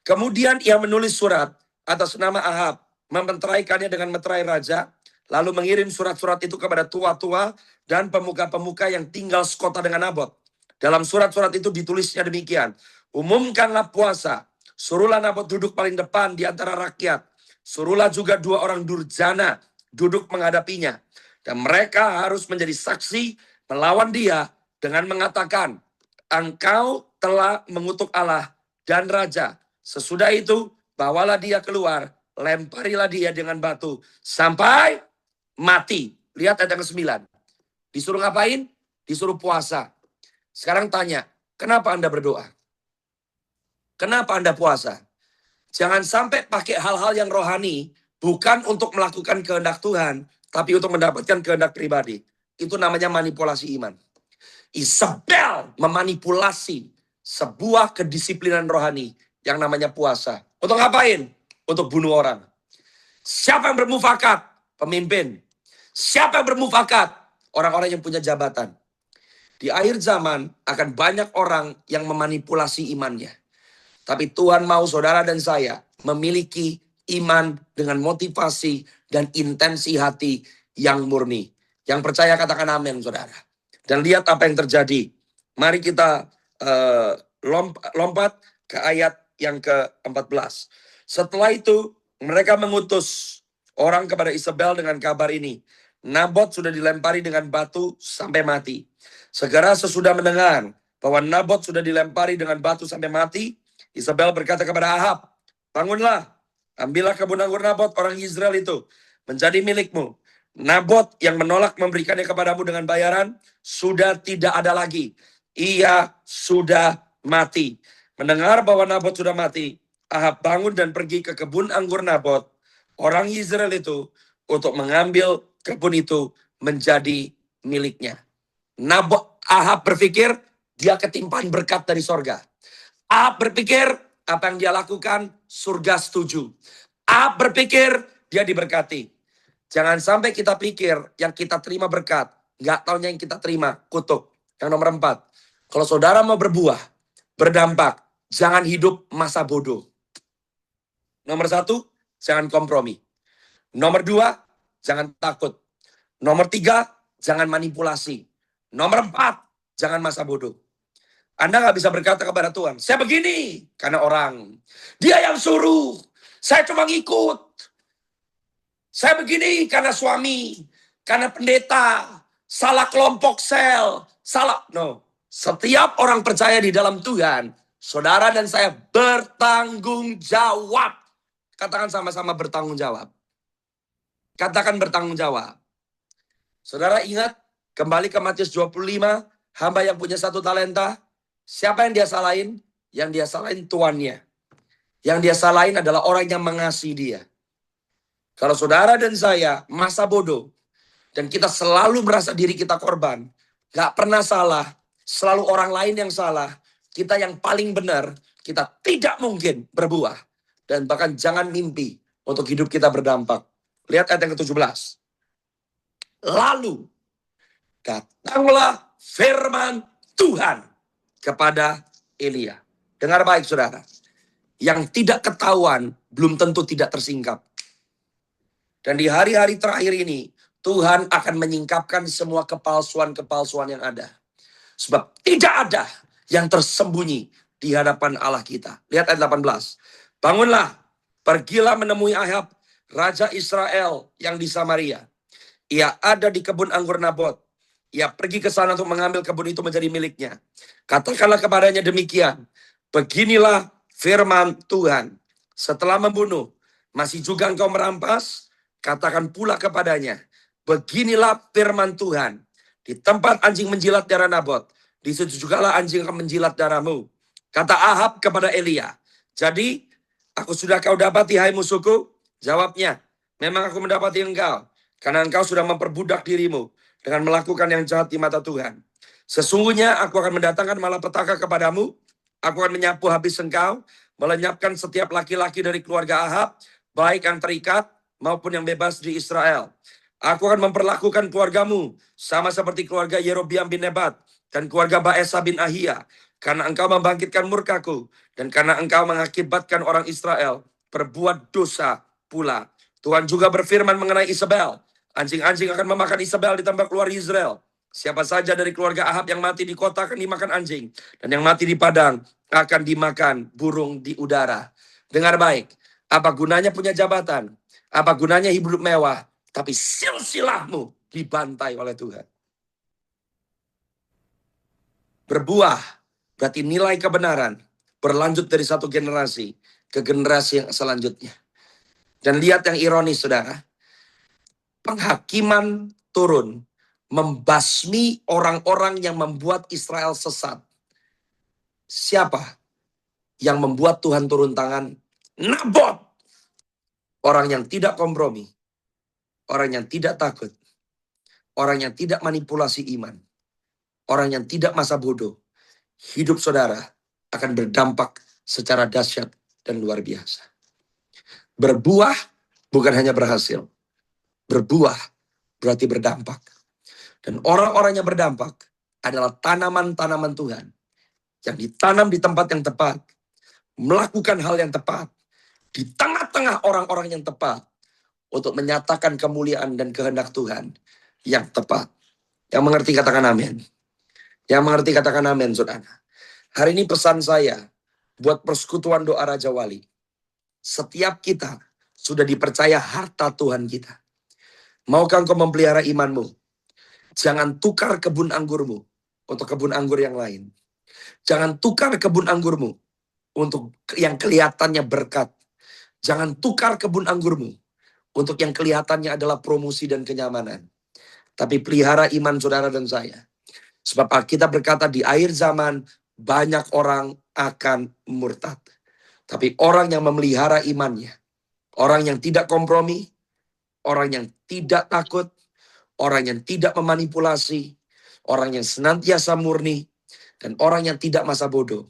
S2: Kemudian ia menulis surat atas nama Ahab, mementeraikannya dengan meterai raja, lalu mengirim surat-surat itu kepada tua-tua dan pemuka-pemuka yang tinggal sekota dengan Nabot. Dalam surat-surat itu ditulisnya demikian. Umumkanlah puasa. Suruhlah Nabot duduk paling depan di antara rakyat. Suruhlah juga 2 orang durjana duduk menghadapinya. Dan mereka harus menjadi saksi melawan dia dengan mengatakan, engkau telah mengutuk Allah dan Raja. Sesudah itu, bawalah dia keluar, lemparilah dia dengan batu sampai mati. Lihat ayat yang ke-9. Disuruh ngapain? Disuruh puasa. Sekarang tanya, kenapa Anda berdoa? Kenapa Anda puasa? Jangan sampai pakai hal-hal yang rohani, bukan untuk melakukan kehendak Tuhan, tapi untuk mendapatkan kehendak pribadi. Itu namanya manipulasi iman. Isabel memanipulasi sebuah kedisiplinan rohani yang namanya puasa. Untuk ngapain? Untuk bunuh orang. Siapa yang bermufakat? Pemimpin. Siapa yang bermufakat? Orang-orang yang punya jabatan. Di akhir zaman akan banyak orang yang memanipulasi imannya. Tapi Tuhan mau saudara dan saya memiliki iman dengan motivasi dan intensi hati yang murni. Yang percaya katakan amin saudara. Dan lihat apa yang terjadi. Mari kita lompat ke ayat yang ke-14. Setelah itu mereka mengutus orang kepada Isabel dengan kabar ini. Nabot sudah dilempari dengan batu sampai mati. Segera sesudah mendengar bahwa Nabot sudah dilempari dengan batu sampai mati, Isabel berkata kepada Ahab, bangunlah, ambillah kebun anggur Nabot orang Israel itu menjadi milikmu. Nabot yang menolak memberikannya kepadamu dengan bayaran sudah tidak ada lagi. Ia sudah mati. Mendengar bahwa Nabot sudah mati, Ahab bangun dan pergi ke kebun anggur Nabot orang Israel itu untuk mengambil kebun itu menjadi miliknya. Ahab berpikir dia ketimpaan berkat dari sorga. Ahab berpikir apa yang dia lakukan surga setuju. Ahab berpikir dia diberkati. Jangan sampai kita pikir yang kita terima berkat, nggak taunya yang kita terima kutuk. Yang nomor 4, kalau saudara mau berbuah, berdampak, jangan hidup masa bodoh. Nomor 1, jangan kompromi. Nomor 2, jangan takut. Nomor 3, jangan manipulasi. Nomor 4, jangan masa bodoh. Anda nggak bisa berkata kepada Tuhan, saya begini karena orang. Dia yang suruh, saya cuma ngikut. Saya begini karena suami, karena pendeta, salah kelompok sel, salah. No, setiap orang percaya di dalam Tuhan, saudara dan saya bertanggung jawab. Katakan sama-sama bertanggung jawab. Katakan bertanggung jawab. Saudara ingat, kembali ke Matius 25, hamba yang punya 1 talenta. Siapa yang dia salahin? Yang dia salahin tuannya. Yang dia salahin adalah orang yang mengasihi dia. Kalau saudara dan saya masa bodoh, dan kita selalu merasa diri kita korban, gak pernah salah, selalu orang lain yang salah, kita yang paling benar, kita tidak mungkin berbuah. Dan bahkan jangan mimpi untuk hidup kita berdampak. Lihat ayat yang ke-17. Lalu datanglah firman Tuhan kepada Elia. Dengar baik saudara. Yang tidak ketahuan belum tentu tidak tersingkap. Dan di hari-hari terakhir ini Tuhan akan menyingkapkan semua kepalsuan-kepalsuan yang ada. Sebab tidak ada yang tersembunyi di hadapan Allah kita. Lihat ayat 18. Bangunlah, pergilah menemui Ahab, Raja Israel yang di Samaria. Ia ada di kebun anggur Nabot. Ia pergi ke sana untuk mengambil kebun itu menjadi miliknya. Katakanlah kepadanya demikian. Beginilah firman Tuhan. Setelah membunuh, masih juga engkau merampas? Katakan pula kepadanya. Beginilah firman Tuhan. Di tempat anjing menjilat darah Nabot, di situ jugalah anjing akan menjilat darahmu. Kata Ahab kepada Elia. Jadi, aku sudah kau dapati hai musuhku? Jawabnya, memang aku mendapati engkau. Karena engkau sudah memperbudak dirimu dengan melakukan yang jahat di mata Tuhan. Sesungguhnya aku akan mendatangkan malapetaka kepadamu. Aku akan menyapu habis engkau, melenyapkan setiap laki-laki dari keluarga Ahab, baik yang terikat maupun yang bebas di Israel. Aku akan memperlakukan keluargamu sama seperti keluarga Yerobiam bin Nebat dan keluarga Baesa bin Ahia. Karena engkau membangkitkan murkaku dan karena engkau mengakibatkan orang Israel berbuat dosa pula. Tuhan juga berfirman mengenai Isabel. Anjing-anjing akan memakan Isabel di tempat keluar Israel. Siapa saja dari keluarga Ahab yang mati di kota akan dimakan anjing. Dan yang mati di padang akan dimakan burung di udara. Dengar baik. Apa gunanya punya jabatan? Apa gunanya hidup mewah? Tapi silsilahmu dibantai oleh Tuhan. Berbuah berarti nilai kebenaran berlanjut dari satu generasi ke generasi yang selanjutnya. Dan lihat yang ironis, saudara. Penghakiman turun membasmi orang-orang yang membuat Israel sesat. Siapa yang membuat Tuhan turun tangan? Nabot. Orang yang tidak kompromi. Orang yang tidak takut. Orang yang tidak manipulasi iman. Orang yang tidak masa bodoh. Hidup saudara akan berdampak secara dahsyat dan luar biasa. Berbuah bukan hanya berhasil. Berbuah berarti berdampak. Dan orang-orang yang berdampak adalah tanaman-tanaman Tuhan. Yang ditanam di tempat yang tepat. Melakukan hal yang tepat. Di tengah-tengah orang-orang yang tepat. Untuk menyatakan kemuliaan dan kehendak Tuhan yang tepat. Yang mengerti katakan amin. Yang mengerti katakan amin, saudara. Hari ini pesan saya buat persekutuan doa Raja Wali. Setiap kita sudah dipercaya harta Tuhan kita. Maukah engkau memelihara imanmu? Jangan tukar kebun anggurmu untuk kebun anggur yang lain. Jangan tukar kebun anggurmu untuk yang kelihatannya berkat. Jangan tukar kebun anggurmu untuk yang kelihatannya adalah promosi dan kenyamanan. Tapi pelihara iman saudara dan saya. Sebab kita berkata di akhir zaman banyak orang akan murtad. Tapi orang yang memelihara imannya, orang yang tidak kompromi, orang yang tidak takut, orang yang tidak memanipulasi, orang yang senantiasa murni, dan orang yang tidak masa bodoh.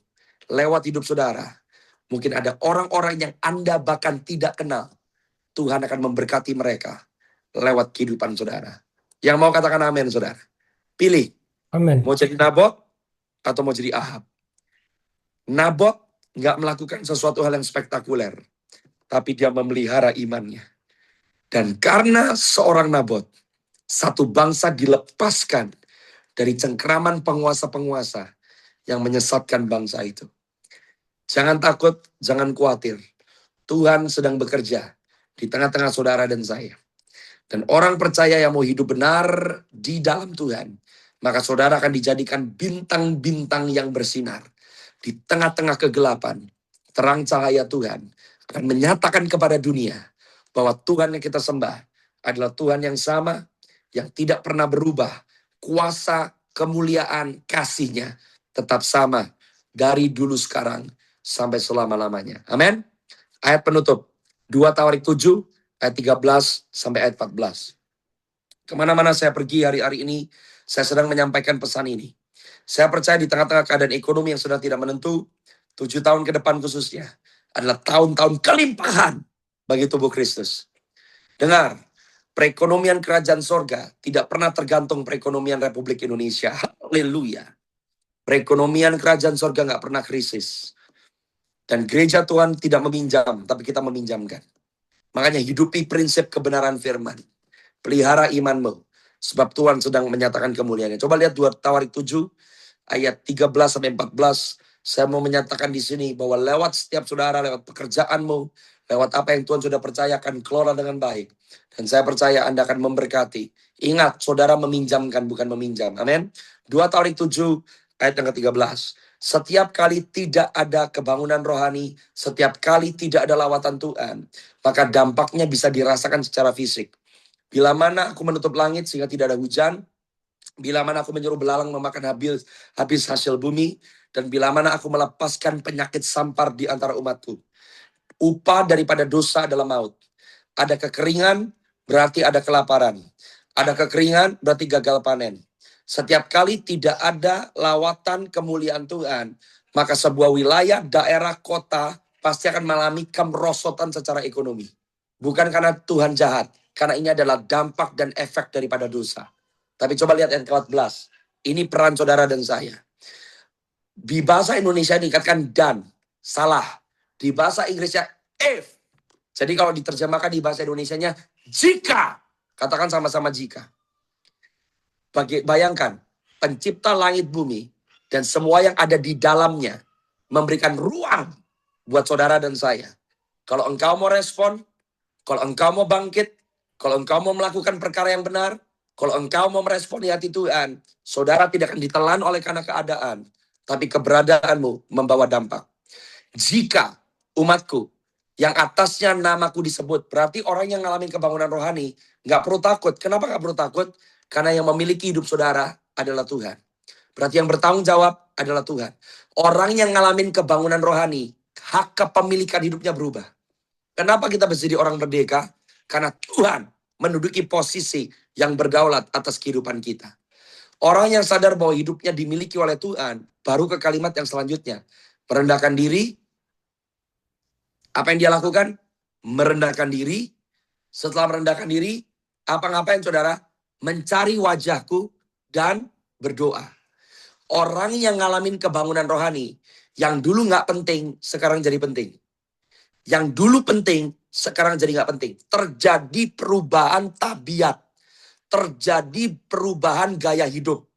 S2: Lewat hidup saudara, mungkin ada orang-orang yang Anda bahkan tidak kenal. Tuhan akan memberkati mereka lewat kehidupan saudara. Yang mau katakan amin, saudara. Pilih.
S3: Amin.
S2: Mau jadi Nabot atau mau jadi Ahab. Nabot nggak melakukan sesuatu hal yang spektakuler. Tapi dia memelihara imannya. Dan karena seorang Nabot, satu bangsa dilepaskan dari cengkeraman penguasa-penguasa yang menyesatkan bangsa itu. Jangan takut, jangan khawatir. Tuhan sedang bekerja di tengah-tengah saudara dan saya. Dan orang percaya yang mau hidup benar di dalam Tuhan, maka saudara akan dijadikan bintang-bintang yang bersinar. Di tengah-tengah kegelapan, terang cahaya Tuhan akan menyatakan kepada dunia bahwa Tuhan yang kita sembah adalah Tuhan yang sama, yang tidak pernah berubah. Kuasa, kemuliaan, kasih-Nya tetap sama dari dulu sekarang sampai selama-lamanya. Amin. Ayat penutup 2 Tawarik 7 ayat 13 sampai ayat 14. Kemana-mana saya pergi hari-hari ini, saya sedang menyampaikan pesan ini. Saya percaya di tengah-tengah keadaan ekonomi yang sudah tidak menentu, 7 tahun ke depan khususnya, adalah tahun-tahun kelimpahan bagi tubuh Kristus. Dengar, perekonomian kerajaan sorga tidak pernah tergantung perekonomian Republik Indonesia. Haleluya. Perekonomian kerajaan sorga nggak pernah krisis. Dan gereja Tuhan tidak meminjam, tapi kita meminjamkan. Makanya hidupi prinsip kebenaran firman. Pelihara imanmu. Sebab Tuhan sedang menyatakan kemuliaannya. Coba lihat 2 Tawarik 7 ayat 13 sampai 14. Saya mau menyatakan di sini bahwa lewat setiap saudara, lewat pekerjaanmu, lewat apa yang Tuhan sudah percayakan, kelola dengan baik. Dan saya percaya Anda akan memberkati. Ingat, saudara meminjamkan, bukan meminjam. Amin. 2 Tawarik 7 ayat yang ke-13. Setiap kali tidak ada kebangunan rohani, setiap kali tidak ada lawatan Tuhan, maka dampaknya bisa dirasakan secara fisik. Bila mana aku menutup langit sehingga tidak ada hujan, bila mana aku menyuruh belalang memakan habis hasil bumi, dan bila mana aku melepaskan penyakit sampar di antara umatku. Upah daripada dosa adalah maut. Ada kekeringan, berarti ada kelaparan. Ada kekeringan, berarti gagal panen. Setiap kali tidak ada lawatan kemuliaan Tuhan, maka sebuah wilayah, daerah, kota pasti akan mengalami kemerosotan secara ekonomi. Bukan karena Tuhan jahat, karena ini adalah dampak dan efek daripada dosa. Tapi coba lihat ayat ke-14. Ini peran saudara dan saya. Di bahasa Indonesia dikatakan dan, salah. Di bahasa Inggrisnya if. Jadi kalau diterjemahkan di bahasa Indonesianya jika. Katakan sama-sama jika. Bayangkan, pencipta langit bumi dan semua yang ada di dalamnya memberikan ruang buat saudara dan saya. Kalau engkau mau respon, kalau engkau mau bangkit, kalau engkau mau melakukan perkara yang benar, kalau engkau mau meresponi hati Tuhan, saudara tidak akan ditelan oleh karena keadaan, tapi keberadaanmu membawa dampak. Jika umatku yang atasnya namaku disebut, berarti orang yang ngalamin kebangunan rohani nggak perlu takut. Kenapa nggak perlu takut? Karena yang memiliki hidup saudara adalah Tuhan. Berarti yang bertanggung jawab adalah Tuhan. Orang yang ngalamin kebangunan rohani, hak kepemilikan hidupnya berubah. Kenapa kita bisa jadi orang merdeka? Karena Tuhan menduduki posisi yang berdaulat atas kehidupan kita. Orang yang sadar bahwa hidupnya dimiliki oleh Tuhan, baru ke kalimat yang selanjutnya. Merendahkan diri. Apa yang dia lakukan? Merendahkan diri. Setelah merendahkan diri, apa-ngapain saudara? Mencari wajahku dan berdoa. Orang yang ngalamin kebangunan rohani, yang dulu nggak penting, sekarang jadi penting. Yang dulu penting, sekarang jadi nggak penting. Terjadi perubahan tabiat. Terjadi perubahan gaya hidup.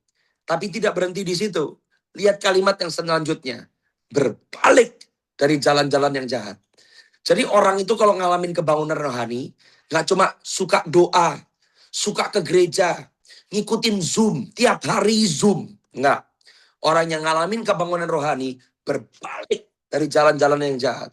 S2: Tapi tidak berhenti di situ. Lihat kalimat yang selanjutnya. Berbalik dari jalan-jalan yang jahat. Jadi orang itu kalau ngalamin kebangunan rohani, nggak cuma suka doa, suka ke gereja, ngikutin Zoom, tiap hari Zoom. Nggak. Orang yang ngalamin kebangunan rohani, berbalik dari jalan-jalan yang jahat.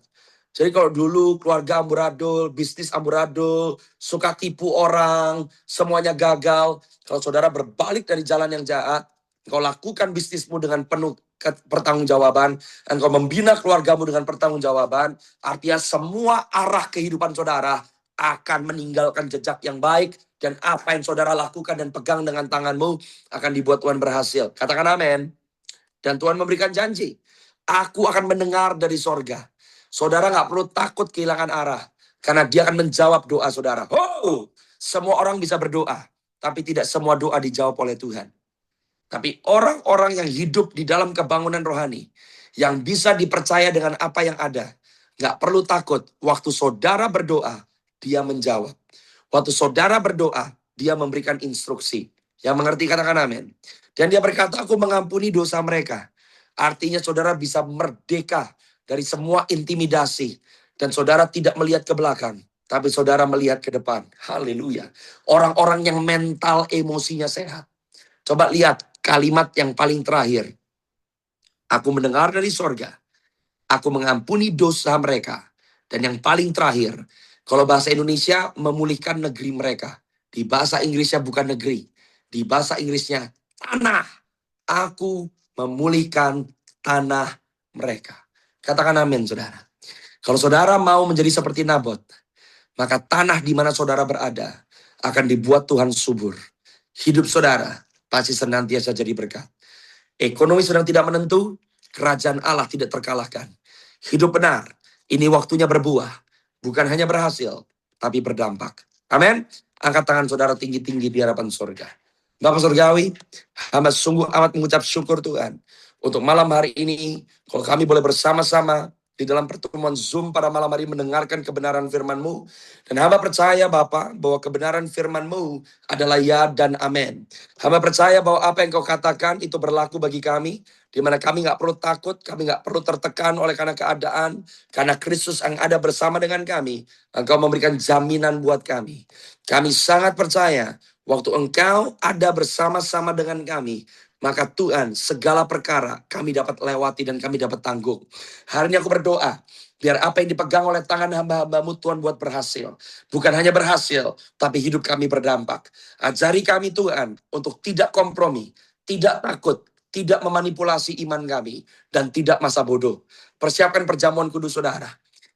S2: Jadi kalau dulu keluarga amburadul, bisnis amburadul, suka tipu orang, semuanya gagal. Kalau saudara berbalik dari jalan yang jahat, kau lakukan bisnismu dengan penuh pertanggungjawaban, dan kau membina keluargamu dengan pertanggungjawaban, artinya semua arah kehidupan saudara akan meninggalkan jejak yang baik, dan apa yang saudara lakukan dan pegang dengan tanganmu akan dibuat Tuhan berhasil. Katakan amin. Dan Tuhan memberikan janji, aku akan mendengar dari sorga. Saudara nggak perlu takut kehilangan arah, karena dia akan menjawab doa saudara. Oh, semua orang bisa berdoa, tapi tidak semua doa dijawab oleh Tuhan. Tapi orang-orang yang hidup di dalam kebangunan rohani, yang bisa dipercaya dengan apa yang ada, nggak perlu takut. Waktu saudara berdoa, dia menjawab. Waktu saudara berdoa, dia memberikan instruksi. Yang mengerti katakan amin. Dan dia berkata, aku mengampuni dosa mereka. Artinya saudara bisa merdeka dari semua intimidasi. Dan saudara tidak melihat ke belakang, tapi saudara melihat ke depan. Haleluya. Orang-orang yang mental emosinya sehat. Coba lihat kalimat yang paling terakhir. Aku mendengar dari sorga. Aku mengampuni dosa mereka. Dan yang paling terakhir, kalau bahasa Indonesia memulihkan negeri mereka. Di bahasa Inggrisnya bukan negeri. Di bahasa Inggrisnya tanah. Aku memulihkan tanah mereka. Katakan amin saudara. Kalau saudara mau menjadi seperti Nabot, maka tanah di mana saudara berada akan dibuat Tuhan subur. Hidup saudara pasti senantiasa jadi berkat. Ekonomi sedang tidak menentu, kerajaan Allah tidak terkalahkan. Hidup benar, ini waktunya berbuah. Bukan hanya berhasil, tapi berdampak. Amin. Angkat tangan saudara tinggi-tinggi di hadapan surga. Bapak Surgawi, hamba sungguh amat mengucap syukur Tuhan. Untuk malam hari ini, kalau kami boleh bersama-sama di dalam pertemuan Zoom pada malam hari mendengarkan kebenaran firman-Mu. Dan hamba percaya Bapak bahwa kebenaran firman-Mu adalah ya dan amin. Hamba percaya bahwa apa yang Kau katakan itu berlaku bagi kami. Di mana kami nggak perlu takut, kami nggak perlu tertekan oleh karena keadaan. Karena Kristus yang ada bersama dengan kami, Engkau memberikan jaminan buat kami. Kami sangat percaya waktu Engkau ada bersama-sama dengan kami, maka Tuhan segala perkara kami dapat lewati dan kami dapat tanggung. Hari ini aku berdoa, biar apa yang dipegang oleh tangan hamba-hambamu Tuhan buat berhasil. Bukan hanya berhasil, tapi hidup kami berdampak. Ajari kami Tuhan untuk tidak kompromi, tidak takut, tidak memanipulasi iman kami, dan tidak masa bodoh. Persiapkan perjamuan kudus saudara.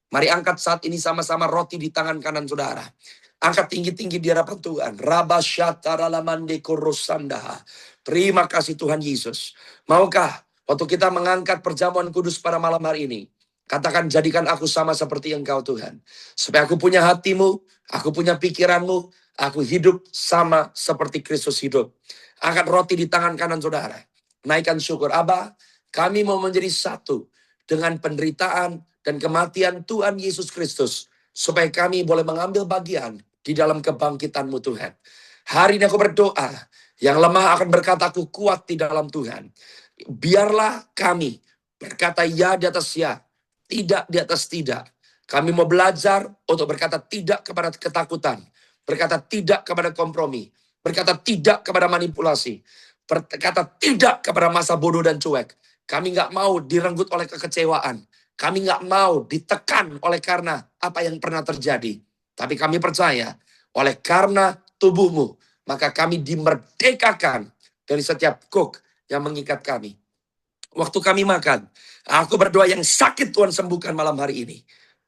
S2: Mari angkat saat ini sama-sama roti di tangan kanan saudara. Angkat tinggi-tinggi di hadapan Tuhan. Terima kasih Tuhan Yesus. Maukah waktu kita mengangkat perjamuan kudus pada malam hari ini, katakan, jadikan aku sama seperti Engkau Tuhan. Supaya aku punya hatimu, aku punya pikiranmu, aku hidup sama seperti Kristus hidup. Angkat roti di tangan kanan saudara. Naikkan syukur. Abah, kami mau menjadi satu dengan penderitaan dan kematian Tuhan Yesus Kristus. Supaya kami boleh mengambil bagian di dalam kebangkitan-Mu Tuhan. Hari ini aku berdoa, Yang lemah akan berkata, aku kuat di dalam Tuhan. Biarlah kami berkata ya di atas ya, tidak di atas tidak. Kami mau belajar untuk berkata tidak kepada ketakutan, berkata tidak kepada kompromi, berkata tidak kepada manipulasi, berkata tidak kepada masa bodoh dan cuek. Kami nggak mau direnggut oleh kekecewaan. Kami nggak mau ditekan oleh karena apa yang pernah terjadi. Tapi kami percaya, oleh karena tubuhmu, maka kami dimerdekakan dari setiap kuk yang mengikat kami. Waktu kami makan, aku berdoa yang sakit Tuhan sembuhkan malam hari ini.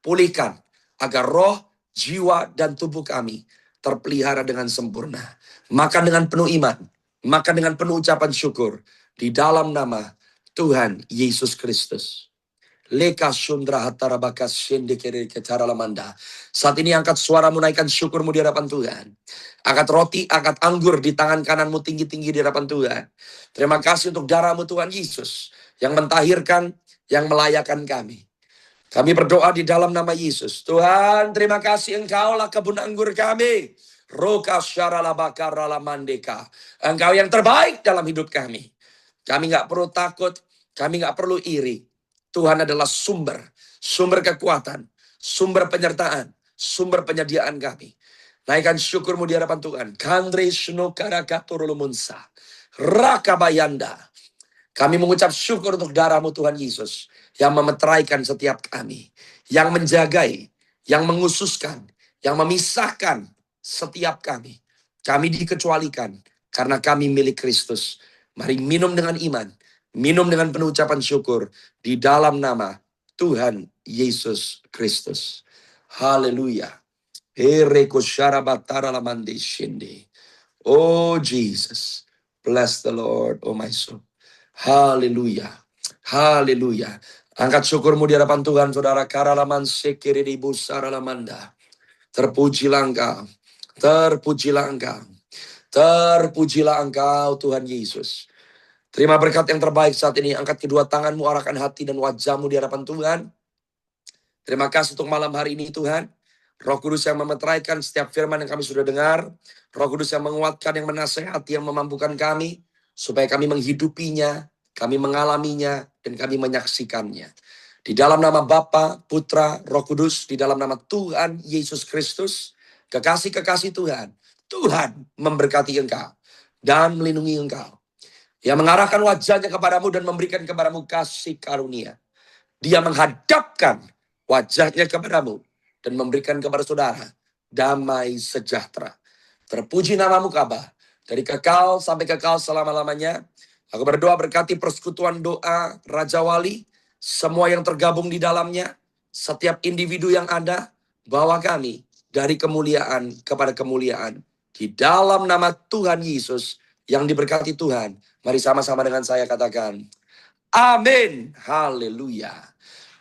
S2: Pulihkan agar roh, jiwa, dan tubuh kami terpelihara dengan sempurna. Makan dengan penuh iman, makan dengan penuh ucapan syukur di dalam nama Tuhan Yesus Kristus. Leka Sundra Hatarabakas Shindikiri Ketara Lamanda. Saat ini angkat suaramu, naikkan syukurmu di hadapan Tuhan. Angkat roti, angkat anggur di tangan kananmu tinggi-tinggi di hadapan Tuhan. Terima kasih untuk darahmu Tuhan Yesus yang mentahirkan, yang melayakan kami. Kami berdoa di dalam nama Yesus. Tuhan, terima kasih Engkaulah kebun anggur kami. Roka syarala bakara lamandeka. Engkau yang terbaik dalam hidup kami. Kami nggak perlu takut, kami nggak perlu iri. Tuhan adalah sumber kekuatan, sumber penyertaan, sumber penyediaan kami. Naikkan syukurmu di hadapan Tuhan. Kandre Shnukara Katurulumunsa. Rakabayanda. Kami mengucap syukur untuk darahmu Tuhan Yesus. Yang memeteraikan setiap kami. Yang menjagai. Yang mengususkan. Yang memisahkan setiap kami. Kami dikecualikan. Karena kami milik Kristus. Mari minum dengan iman. Minum dengan penuh ucapan syukur. Di dalam nama Tuhan Yesus Kristus. Haleluya. Oh Jesus. Bless the Lord, oh my soul. Haleluya. Haleluya. Angkat syukurmu di hadapan Tuhan, saudara. Karalaman sekiri di busara lamanda. Terpujilah engkau. Terpujilah engkau. Terpujilah engkau Tuhan Yesus. Terima berkat yang terbaik saat ini. Angkat kedua tanganmu, arahkan hati dan wajahmu di hadapan Tuhan. Terima kasih untuk malam hari ini Tuhan. Roh Kudus yang memeteraikan setiap firman yang kami sudah dengar. Roh Kudus yang menguatkan, yang menasehati, yang memampukan kami. Supaya kami menghidupinya, kami mengalaminya, dan kami menyaksikannya. Di dalam nama Bapa, Putra, Roh Kudus, di dalam nama Tuhan Yesus Kristus. Kekasih-kekasih Tuhan. Tuhan memberkati engkau dan melindungi engkau. Yang mengarahkan wajahnya kepadamu dan memberikan kepadamu kasih karunia. Dia menghadapkan wajahnya kepadamu dan memberikan kepada saudara damai sejahtera. Terpuji namamu Ka'bah. Dari kekal sampai kekal selama-lamanya. Aku berdoa berkati persekutuan doa Raja Wali. Semua yang tergabung di dalamnya. Setiap individu yang ada. Bawa kami dari kemuliaan kepada kemuliaan. Di dalam nama Tuhan Yesus yang diberkati Tuhan. Mari sama-sama dengan saya katakan, amin. Haleluya.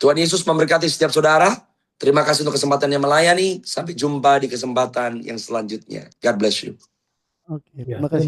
S2: Tuhan Yesus memberkati setiap saudara. Terima kasih untuk kesempatan yang melayani. Sampai jumpa di kesempatan yang selanjutnya. God bless you.
S1: Oke, terima kasih.